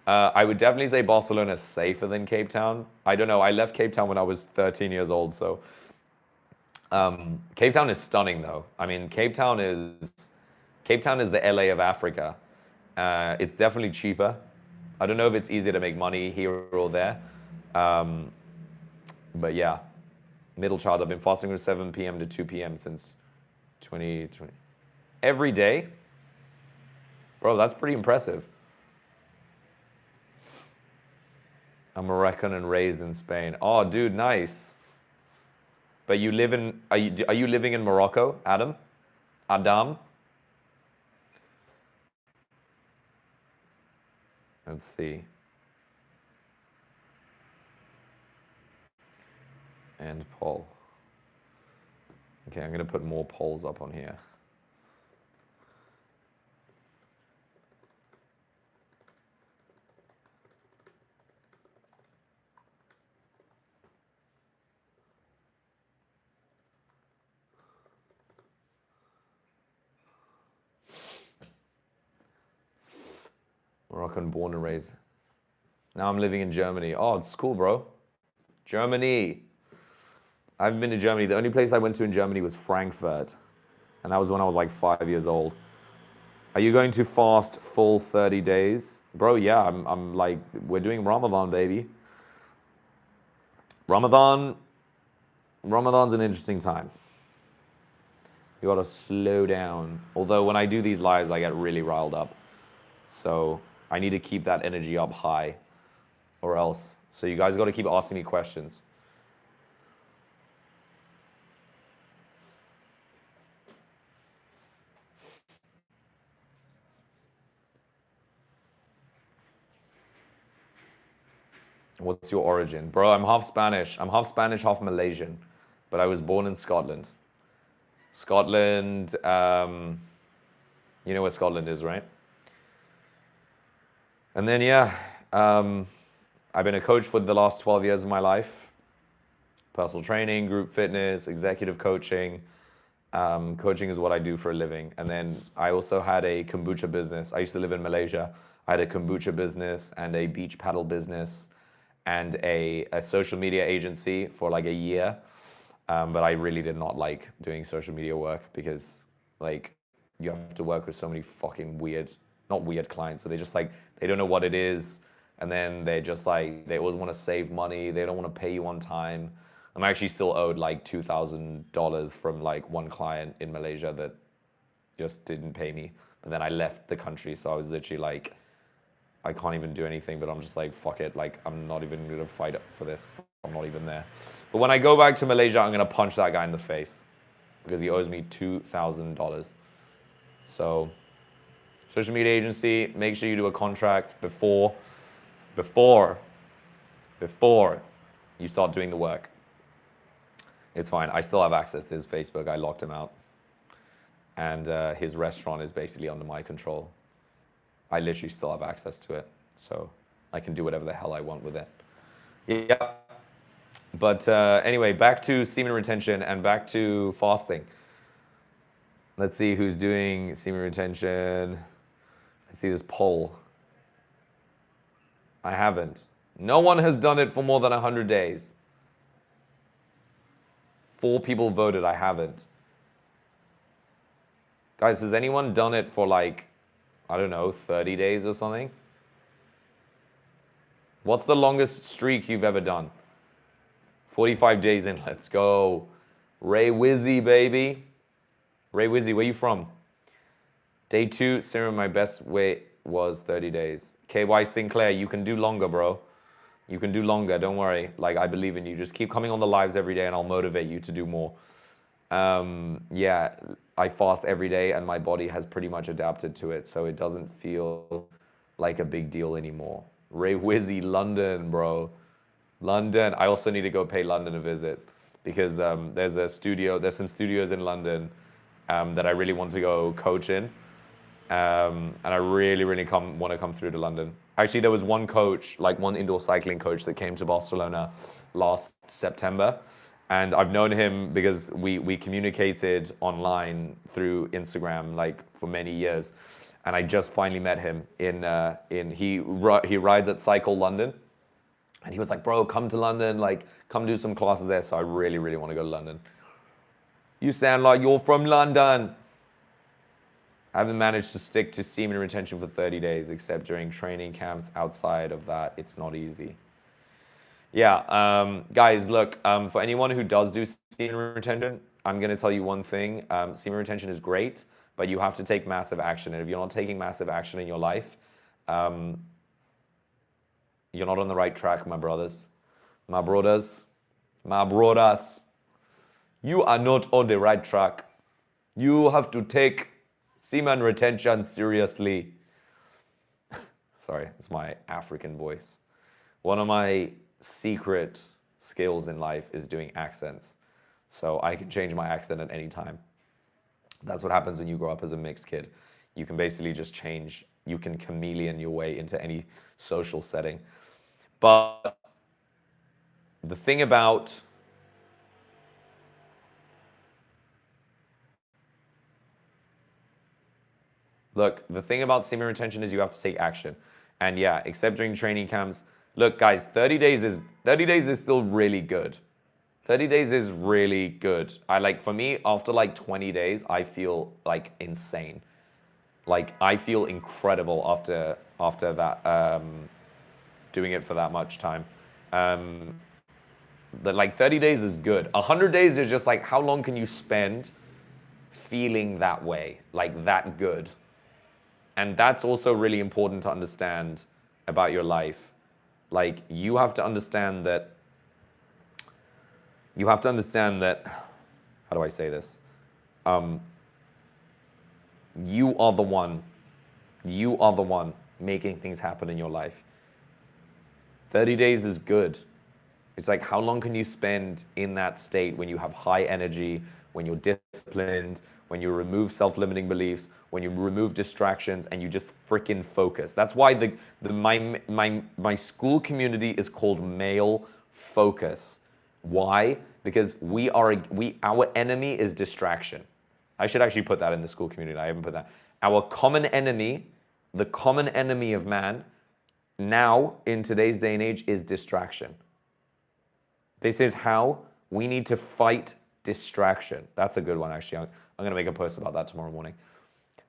I would definitely say Barcelona is safer than Cape Town. I don't know. I left Cape Town when I was 13 years old, so Cape Town is stunning, though. I mean, Cape Town is the LA of Africa. It's definitely cheaper. I don't know if it's easier to make money here or there, but yeah, middle child. I've been fasting from 7 p.m. to 2 p.m. since 2020. Every day, bro. That's pretty impressive. I'm Moroccan and raised in Spain. Oh, dude, nice. But you live in, are you living in Morocco, Adam? Adam? Let's see. And poll. Okay, I'm going to put more polls up on here. Moroccan born and raised. Now I'm living in Germany. Oh, it's cool, bro. Germany. I haven't been to Germany. The only place I went to in Germany was Frankfurt. And that was when I was like 5 years old. Are you going to fast full 30 days? Bro, yeah, I'm like, we're doing Ramadan, baby. Ramadan's an interesting time. You gotta slow down. Although when I do these lives, I get really riled up. So I need to keep that energy up high or else. So you guys gotta keep asking me questions. What's your origin? Bro, I'm half Spanish. I'm half Spanish, half Malaysian. But I was born in Scotland. Scotland, you know where Scotland is, right? And then, yeah, I've been a coach for the last 12 years of my life. Personal training, group fitness, executive coaching. Coaching is what I do for a living. And then I also had a kombucha business. I used to live in Malaysia. I had a kombucha business and a beach paddle business and a social media agency for like a year. But I really did not like doing social media work because like you have to work with so many fucking weird, not weird clients. So they just like, they don't know what it is. And then they just like, they always want to save money. They don't want to pay you on time. I'm actually still owed like $2,000 from like one client in Malaysia that just didn't pay me. But then I left the country. So I was literally like, I can't even do anything, but I'm just like, fuck it. Like, I'm not even going to fight for this. I'm not even there. But when I go back to Malaysia, I'm going to punch that guy in the face because he owes me $2,000. So, social media agency, make sure you do a contract before you start doing the work. It's fine. I still have access to his Facebook. I locked him out. And his restaurant is basically under my control. I literally still have access to it. So I can do whatever the hell I want with it. Yeah. But anyway, back to semen retention and back to fasting. Let's see who's doing semen retention. Let's see this poll. I haven't. No one has done it for more than 100 days. 4 people voted, I haven't. Guys, has anyone done it for like, I don't know, 30 days or something? What's the longest streak you've ever done? 45 days in, let's go. Ray Wizzy, baby. Ray Wizzy, where you from? Day 2, Serum, my best weight was 30 days. KY Sinclair, you can do longer, bro. You can do longer, don't worry. Like, I believe in you. Just keep coming on the lives every day and I'll motivate you to do more. Yeah, I fast every day and my body has pretty much adapted to it, so it doesn't feel like a big deal anymore. Ray Wizzy, London, bro. London. I also need to go pay London a visit because there's some studios in London that I really want to go coach in. And I really want to come through to London. Actually, there was one coach, like one indoor cycling coach that came to Barcelona last September. And I've known him because we communicated online through Instagram like for many years. And I just finally met him he rides at Cycle London. And he was like, bro, come to London, like come do some classes there. So I really want to go to London. You sound like you're from London. I haven't managed to stick to semen retention for 30 days, except during training camps. Outside of that, it's not easy. Yeah, guys, look, for anyone who does do semen retention, I'm going to tell you one thing. Semen retention is great, but you have to take massive action. And if you're not taking massive action in your life, you're not on the right track, my brothers. My brothers. My brothers. You are not on the right track. You have to take semen retention seriously. Sorry, it's my African voice. One of my secret skills in life is doing accents. So I can change my accent at any time. That's what happens when you grow up as a mixed kid. You can basically just change, you can chameleon your way into any social setting. But the thing about the thing about semen retention is you have to take action. And yeah, except during training camps. Look, guys, 30 days is still really good. 30 days is really good. For me, after like 20 days, I feel like insane. Like I feel incredible after that, doing it for that much time. But like 30 days is good. 100 days is just like, how long can you spend feeling that way, like that good? And that's also really important to understand about your life. Like you have to understand that, how do I say this? You are the one making things happen in your life. 30 days is good. It's like, how long can you spend in that state when you have high energy, when you're disciplined, when you remove self-limiting beliefs, when you remove distractions, and you just freaking focus. That's why my school community is called Male Focus. Why? Because our enemy is distraction. I should actually put that in the school community. I haven't put that. Our common enemy, the common enemy of man, now in today's day and age, is distraction. This is how we need to fight distraction. That's a good one, actually. I'm going to make a post about that tomorrow morning.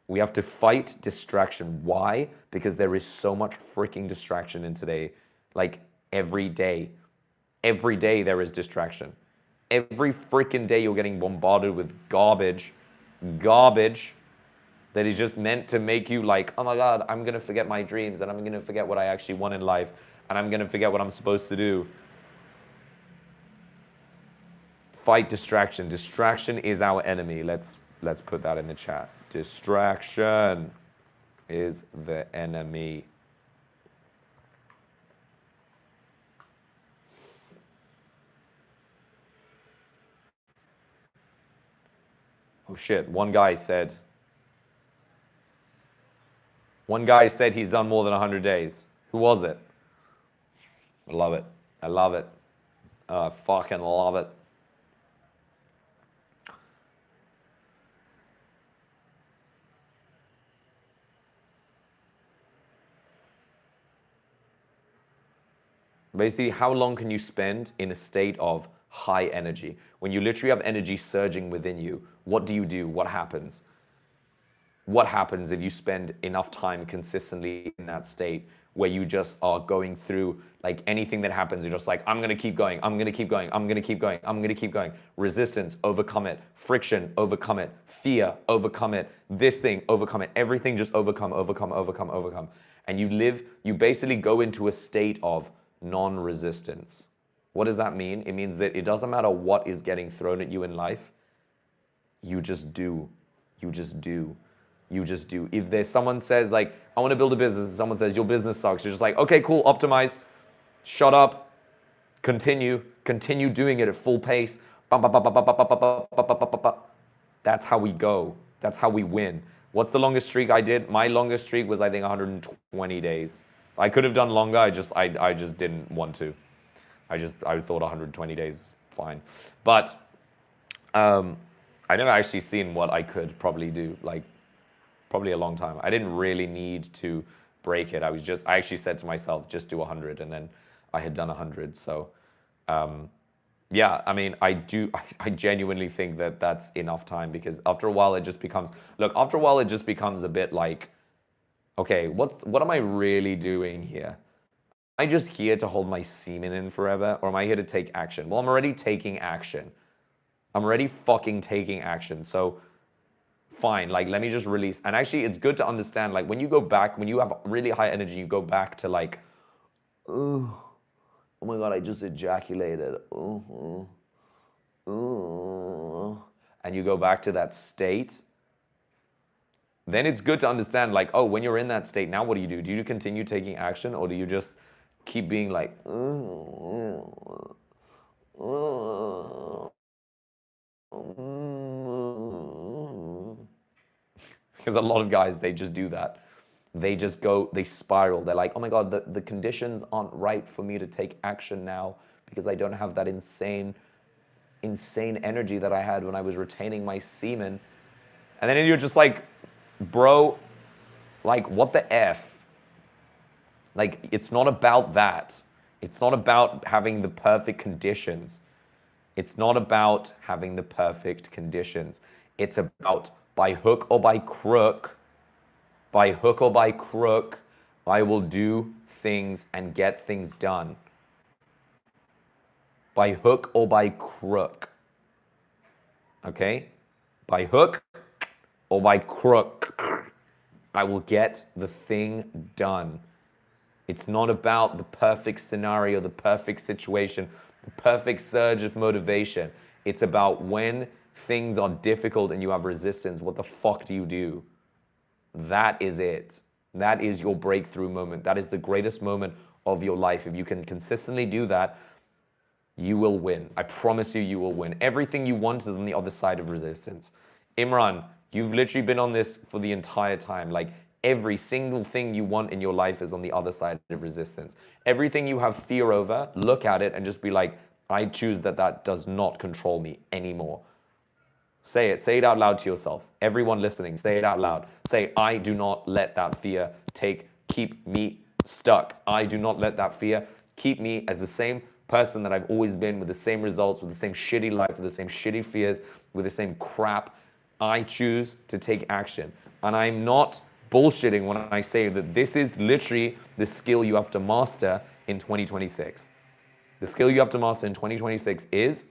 We have to fight distraction. Why? Because there is so much freaking distraction in today. Like every day. Every day there is distraction. Every freaking day you're getting bombarded with garbage that is just meant to make you like, oh my God, I'm going to forget my dreams and I'm going to forget what I actually want in life and I'm going to forget what I'm supposed to do. Fight distraction. Distraction is our enemy. Let's put that in the chat. Distraction is the enemy. Oh shit, one guy said he's done more than 100 days. Who was it? I love it. I love it. I fucking love it. Basically, how long can you spend in a state of high energy? When you literally have energy surging within you, what do you do? What happens? What happens if you spend enough time consistently in that state where you just are going through, like, anything that happens, you're just like, I'm going to keep going, I'm going to keep going, I'm going to keep going, I'm going to keep going. Resistance, overcome it. Friction, overcome it. Fear, overcome it. This thing, overcome it. Everything just overcome, overcome, overcome, overcome. And you basically go into a state of non-resistance. What does that mean? It means that it doesn't matter what is getting thrown at you in life, you just do. You just do. You just do. If there's someone says, like, I want to build a business, and someone says, your business sucks, you're just like, okay, cool, optimize, shut up, continue doing it at full pace. That's how we go. That's how we win. What's the longest streak I did? My longest streak was, I think, 120 days. I could have done longer. I just didn't want to. I thought 120 days was fine. But I never actually seen what I could probably do, like, probably a long time. I didn't really need to break it. I actually said to myself, just do 100, and then I had done 100. So, yeah, I mean, I genuinely think that that's enough time, because after a while it just becomes a bit like, okay, what am I really doing here? Am I just here to hold my semen in forever, or am I here to take action? Well, I'm already taking action. I'm already fucking taking action. So fine, like, let me just release. And actually, it's good to understand, like, when you go back, when you have really high energy, you go back to, like, oh my God, I just ejaculated. And you go back to that state. Then it's good to understand, like, oh, when you're in that state, now what do you do? Do you continue taking action, or do you just keep being like, because a lot of guys, they just do that. They just go, they spiral. They're like, oh my God, the conditions aren't right for me to take action now, because I don't have that insane energy that I had when I was retaining my semen. And then you're just like, bro, like, what the F? Like, it's not about that. It's not about having the perfect conditions. It's not about having the perfect conditions. It's about, by hook or by crook, I will do things and get things done. By hook or by crook. Okay? By hook or by crook, I will get the thing done. It's not about the perfect scenario, the perfect situation, the perfect surge of motivation. It's about when things are difficult and you have resistance, what the fuck do you do? That is it. That is your breakthrough moment. That is the greatest moment of your life. If you can consistently do that, you will win. I promise you, you will win. Everything you want is on the other side of resistance. Imran, you've literally been on this for the entire time. Like, every single thing you want in your life is on the other side of resistance. Everything you have fear over, look at it and just be like, I choose that does not control me anymore. Say it out loud to yourself. Everyone listening, say it out loud. Say, I do not let that fear keep me stuck. I do not let that fear keep me as the same person that I've always been, with the same results, with the same shitty life, with the same shitty fears, with the same crap. I choose to take action. And I'm not bullshitting when I say that this is literally the skill you have to master in 2026. The skill you have to master in 2026 is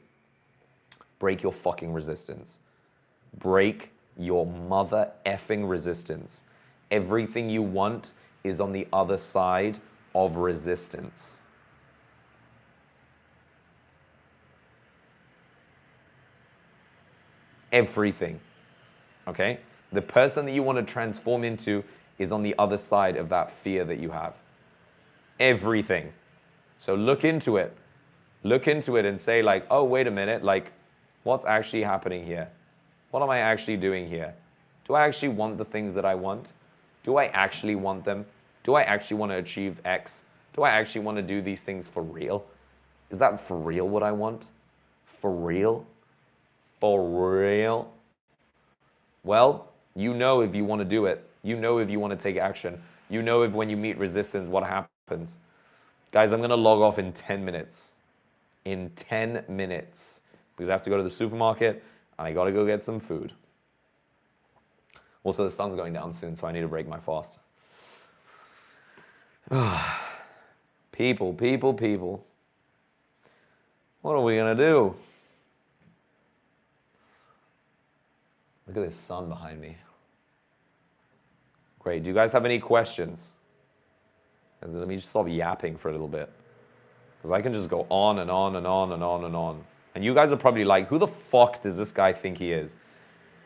break your fucking resistance. Break your mother effing resistance. Everything you want is on the other side of resistance. Everything. Okay? The person that you want to transform into is on the other side of that fear that you have. Everything. So look into it. Look into it and say, like, oh, wait a minute, like, what's actually happening here? What am I actually doing here? Do I actually want the things that I want? Do I actually want them? Do I actually want to achieve X? Do I actually want to do these things for real? Is that for real what I want? For real? For real? Well, you know if you want to do it. You know if you want to take action. You know if when you meet resistance, what happens. Guys, I'm going to log off in 10 minutes. In 10 minutes. Because I have to go to the supermarket and I got to go get some food. Also, the sun's going down soon, so I need to break my fast. People, people, people. What are we going to do? Look at this sun behind me. Great. Do you guys have any questions? Let me just stop yapping for a little bit. Because I can just go on and on and on and on and on. And you guys are probably like, who the fuck does this guy think he is?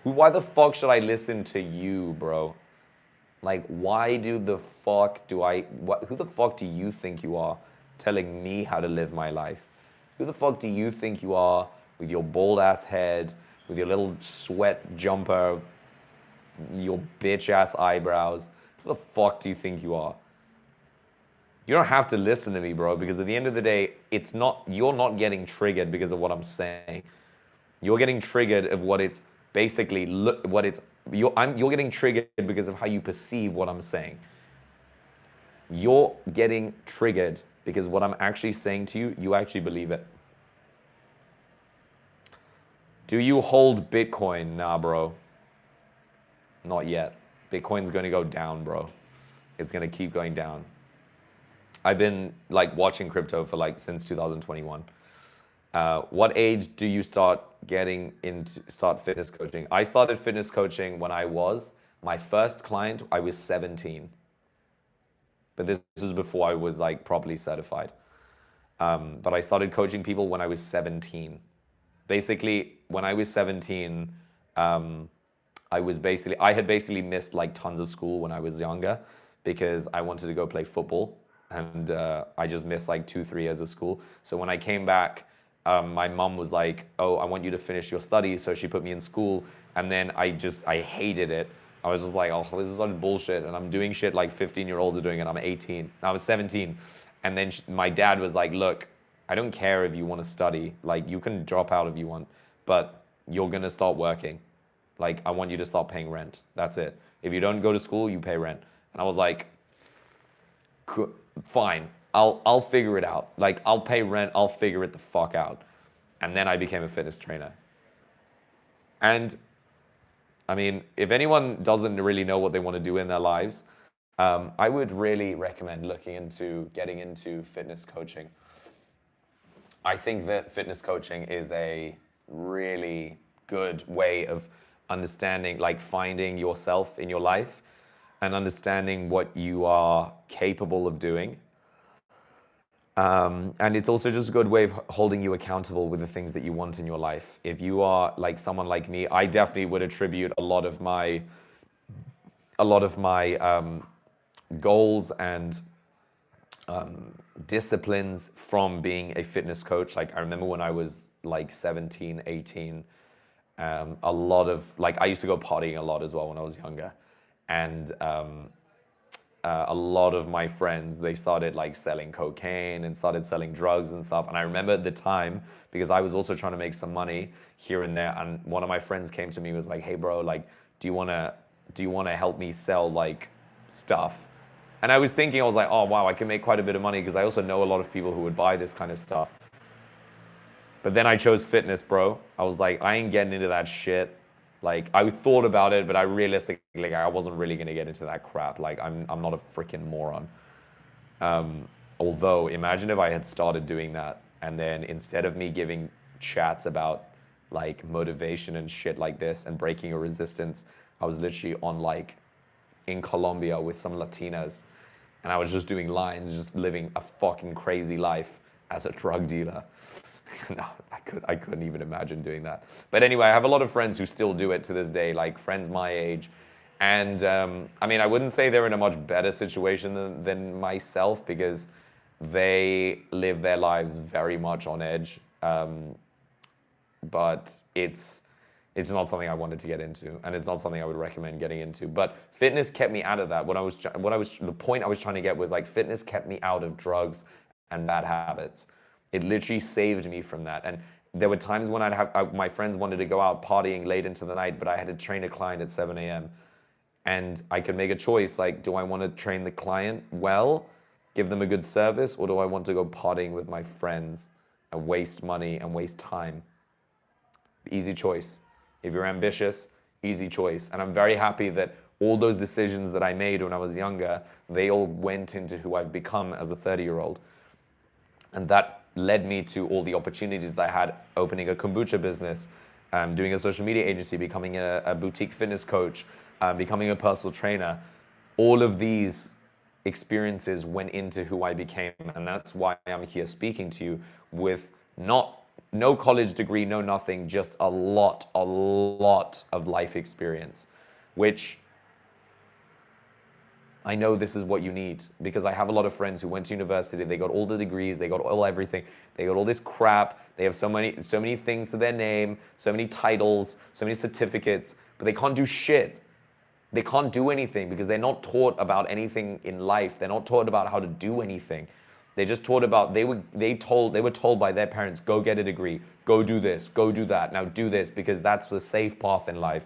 Why the fuck should I listen to you, bro? Like, why do the fuck do I... who the fuck do you think you are telling me how to live my life? Who the fuck do you think you are with your bald-ass head, with your little sweat jumper, your bitch-ass eyebrows? Who the fuck do you think you are? You don't have to listen to me, bro, because at the end of the day, it's not... you're not getting triggered because of what I'm saying. You're getting triggered of what it's... basically, what it's... you're getting triggered because of how you perceive what I'm saying. You're getting triggered because what I'm actually saying to you, you actually believe it. Do you hold Bitcoin? Nah, bro. Not yet. Bitcoin's going to go down, bro. It's going to keep going down. I've been like watching crypto for like since 2021. What age do you start fitness coaching? I started fitness coaching when I was, my first client, I was 17. But this is before I was like properly certified. But I started coaching people when I was 17. Basically, when I was 17, I had basically missed like tons of school when I was younger because I wanted to go play football. And I just missed like 2-3 years of school. So when I came back, my mom was like, oh, I want you to finish your studies. So she put me in school. And then I hated it. I was just like, oh, this is such bullshit. And I'm doing shit like 15-year-olds are doing, and I'm 18. And I was 17. And then my dad was like, look, I don't care if you want to study. Like, you can drop out if you want, but you're going to start working. Like, I want you to start paying rent. That's it. If you don't go to school, you pay rent. And I was like, fine, I'll figure it out. Like, I'll pay rent, I'll figure it the fuck out. And then I became a fitness trainer. And I mean, if anyone doesn't really know what they want to do in their lives, I would really recommend looking into getting into fitness coaching. I think that fitness coaching is a really good way of understanding, like finding yourself in your life and understanding what you are capable of doing. And it's also just a good way of holding you accountable with the things that you want in your life. If you are like someone like me, I definitely would attribute a lot of my goals and disciplines from being a fitness coach. Like, I remember when I was like 17, 18, a lot of, like, I used to go partying a lot as well when I was younger. And a lot of my friends, they started like selling cocaine and started selling drugs and stuff. And I remember at the time, because I was also trying to make some money here and there. And one of my friends came to me and was like, hey bro, like, do you want to help me sell like stuff? And I was thinking, I was like, oh wow, I can make quite a bit of money because I also know a lot of people who would buy this kind of stuff. But then I chose fitness, bro. I was like, I ain't getting into that shit. Like, I thought about it, but I realistically, like, I wasn't really going to get into that crap. Like, I'm not a freaking moron. Although, imagine if I had started doing that, and then instead of me giving chats about, like, motivation and shit like this and breaking a resistance, I was literally on, like, in Colombia with some Latinas, and I was just doing lines, just living a fucking crazy life as a drug dealer. No, I couldn't even imagine doing that. But anyway, I have a lot of friends who still do it to this day, like friends my age. And I mean, I wouldn't say they're in a much better situation than myself because they live their lives very much on edge. But it's not something I wanted to get into, and it's not something I would recommend getting into. But fitness kept me out of that. The point I was trying to get was like fitness kept me out of drugs and bad habits. It literally saved me from that. And there were times when my friends wanted to go out partying late into the night, but I had to train a client at 7 a.m. And I could make a choice, like, do I want to train the client well, give them a good service, or do I want to go partying with my friends and waste money and waste time? Easy choice. If you're ambitious, easy choice. And I'm very happy that all those decisions that I made when I was younger, they all went into who I've become as a 30-year-old. And that led me to all the opportunities that I had, opening a kombucha business, doing a social media agency, becoming a boutique fitness coach, becoming a personal trainer. All of these experiences went into who I became. And that's why I'm here speaking to you with no college degree, no nothing, just a lot of life experience, which I know this is what you need, because I have a lot of friends who went to university, they got all the degrees, they got all everything, they got all this crap, they have so many things to their name, so many titles, so many certificates, but they can't do shit. They can't do anything because they're not taught about anything in life. They're not taught about how to do anything. They just taught about, they were told by their parents, go get a degree, go do this, go do that, now do this, because that's the safe path in life.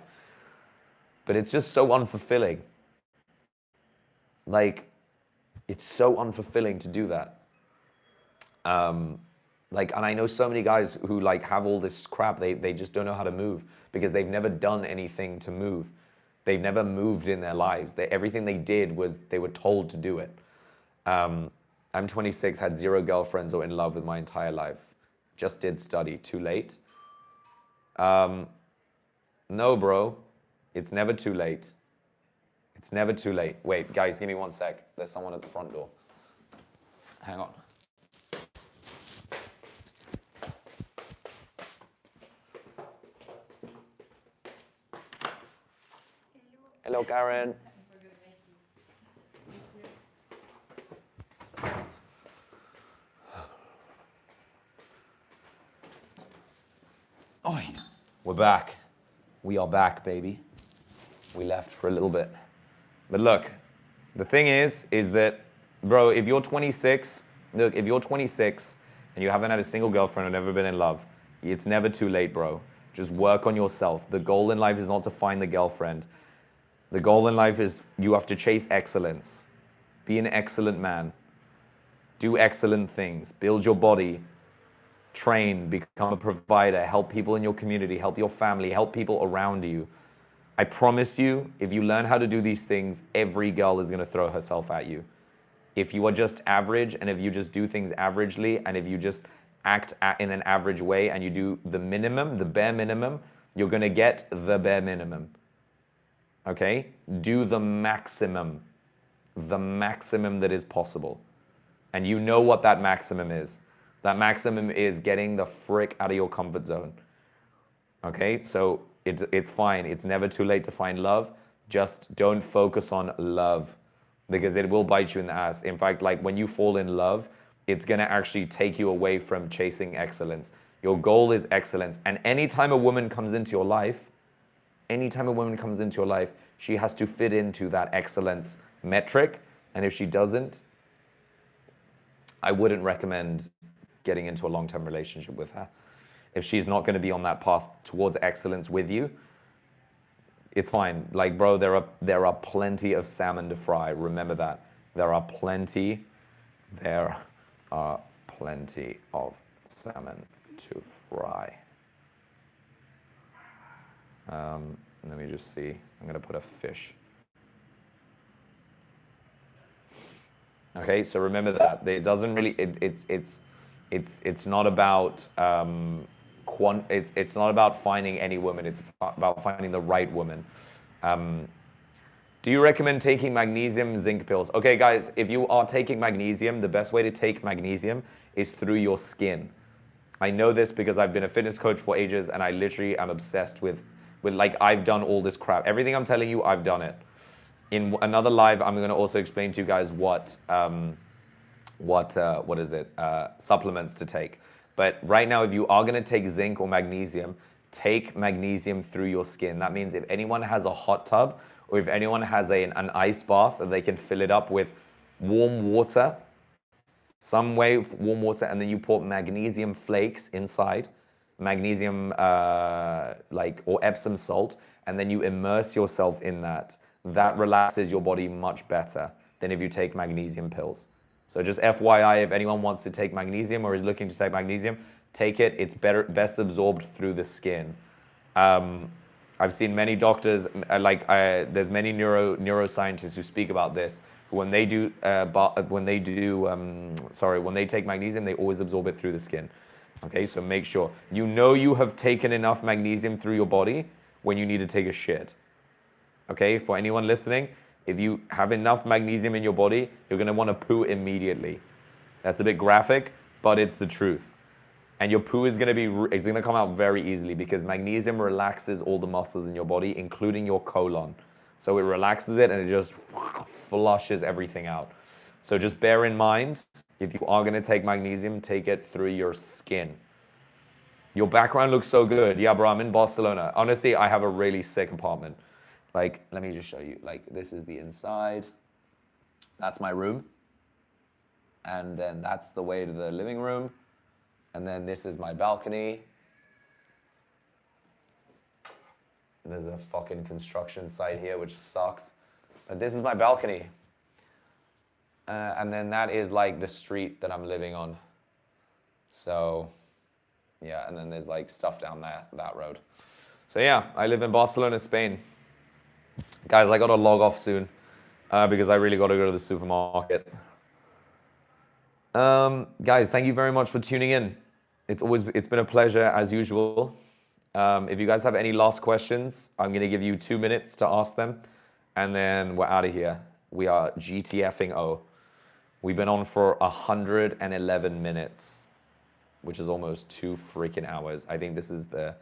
But it's just so unfulfilling. Like, it's so unfulfilling to do that. And I know so many guys who like have all this crap, they just don't know how to move because they've never done anything to move. They've never moved in their lives. Everything they did was they were told to do it. I'm 26, had 0 girlfriends or in love with my entire life. Just did study. Too late? No, bro. It's never too late. It's never too late. Wait, guys, give me 1 sec. There's someone at the front door. Hang on. Hello, Karen. Oi. We're back. We are back, baby. We left for a little bit. But look, the thing is that, bro, if you're 26, look, if you're 26 and you haven't had a single girlfriend or never been in love, it's never too late, bro. Just work on yourself. The goal in life is not to find the girlfriend. The goal in life is you have to chase excellence. Be an excellent man. Do excellent things. Build your body. Train. Become a provider. Help people in your community. Help your family. Help people around you. I promise you, if you learn how to do these things, every girl is going to throw herself at you. If you are just average, and if you just do things averagely, and if you just act in an average way, and you do the minimum, the bare minimum, you're going to get the bare minimum. Okay? Do the maximum that is possible. And you know what that maximum is. That maximum is getting the frick out of your comfort zone. Okay? So it's fine. It's never too late to find love. Just don't focus on love because it will bite you in the ass. In fact, like when you fall in love, it's going to actually take you away from chasing excellence. Your goal is excellence. And anytime a woman comes into your life, she has to fit into that excellence metric. And if she doesn't, I wouldn't recommend getting into a long-term relationship with her. If she's not going to be on that path towards excellence with you, it's fine. Like, bro, there are plenty of salmon to fry. Remember that. There are plenty of salmon to fry. Let me just see. I'm going to put a fish. Okay, so remember that. It doesn't really, it's not about, it's not about finding any woman, it's about finding the right woman. Do you recommend taking magnesium, zinc pills? Okay, guys, if you are taking magnesium, the best way to take magnesium is through your skin. I know this because I've been a fitness coach for ages and I literally am obsessed with like, I've done all this crap. Everything I'm telling you, I've done it. In another live, I'm going to also explain to you guys what is it, supplements to take. But right now, if you are going to take zinc or magnesium, take magnesium through your skin. That means if anyone has a hot tub or if anyone has an ice bath, they can fill it up with warm water, some way of warm water, and then you pour magnesium flakes inside, magnesium or Epsom salt, and then you immerse yourself in that. That relaxes your body much better than if you take magnesium pills. So just FYI, if anyone wants to take magnesium or is looking to take magnesium, take it. It's best absorbed through the skin. I've seen many doctors, there's many neuroscientists who speak about this. When they take magnesium, they always absorb it through the skin. Okay, so make sure you have taken enough magnesium through your body when you need to take a shit. Okay, for anyone listening, if you have enough magnesium in your body, you're gonna want to poo immediately. That's a bit graphic, but it's the truth. And your poo is it's gonna come out very easily because magnesium relaxes all the muscles in your body, including your colon. So it relaxes it and it just flushes everything out. So just bear in mind, if you are gonna take magnesium, take it through your skin. Your background looks so good. Yeah, bro, I'm in Barcelona. Honestly, I have a really sick apartment. Like, let me just show you. Like, this is the inside. That's my room. And then that's the way to the living room. And then this is my balcony. There's a fucking construction site here, which sucks. But this is my balcony. And then that is like the street that I'm living on. So, yeah, and then there's like stuff down there, that road. So yeah, I live in Barcelona, Spain. Guys, I gotta log off soon because I really gotta go to the supermarket. Guys, thank you very much for tuning in. It's been a pleasure as usual. If you guys have any last questions, I'm gonna give you 2 minutes to ask them, and then we're out of here. We are GTFing O. We've been on for 111 minutes, which is almost 2 freaking hours. I think this is the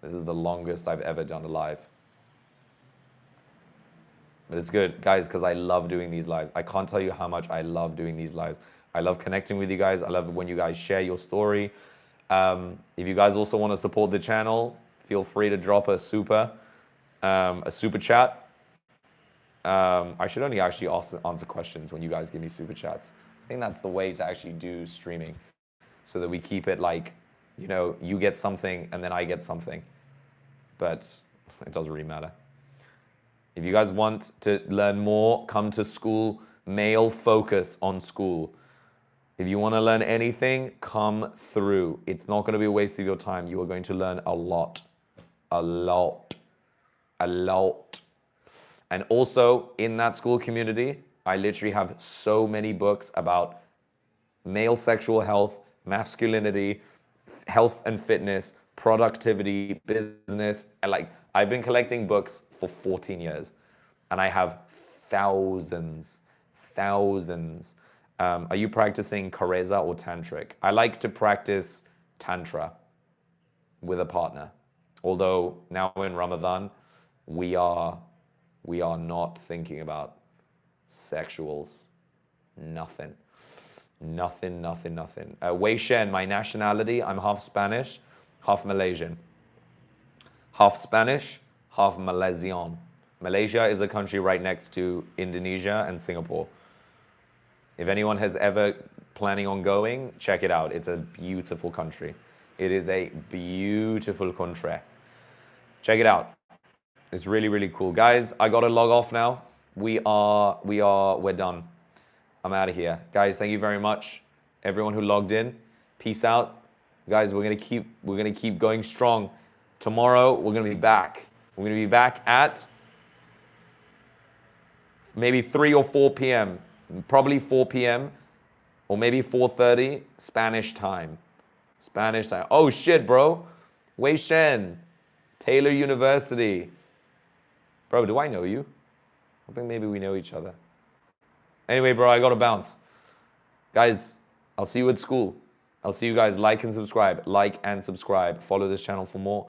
longest I've ever done a live. But it's good, guys, because I love doing these lives. I can't tell you how much I love doing these lives. I love connecting with you guys. I love when you guys share your story. If you guys also want to support the channel, feel free to drop a super chat. I should only actually answer questions when you guys give me super chats. I think that's the way to actually do streaming, so that we keep it like, you get something and then I get something. But it doesn't really matter. If you guys want to learn more, come to school. Male focus on school. If you want to learn anything, come through. It's not going to be a waste of your time. You are going to learn a lot. A lot. A lot. And also, in that school community, I literally have so many books about male sexual health, masculinity, health and fitness, productivity, business. And I've been collecting books for 14 years, and I have thousands. Are you practicing Kareza or Tantric? I like to practice Tantra with a partner. Although now in Ramadan, we are not thinking about sexuals. Nothing. Wei Shen, my nationality, I'm half Spanish, half Malaysian. Half Spanish, half Malaysian. Malaysia is a country right next to Indonesia and Singapore. If anyone has ever planning on going, check it out. It's a beautiful country. It is a beautiful country. Check it out. It's really, really cool. Guys, I gotta log off now. We're done. I'm out of here. Guys, thank you very much. Everyone who logged in, peace out. Guys, we're gonna keep going strong. Tomorrow, we're gonna be back. We're gonna be back at maybe 3 or 4 p.m. Probably 4 p.m. or maybe 4:30 Spanish time. Spanish time. Oh shit, bro. Wei Shen, Taylor University. Bro, do I know you? I think maybe we know each other. Anyway, bro, I gotta bounce. Guys, I'll see you at school. I'll see you guys. Like and subscribe. Like and subscribe. Follow this channel for more.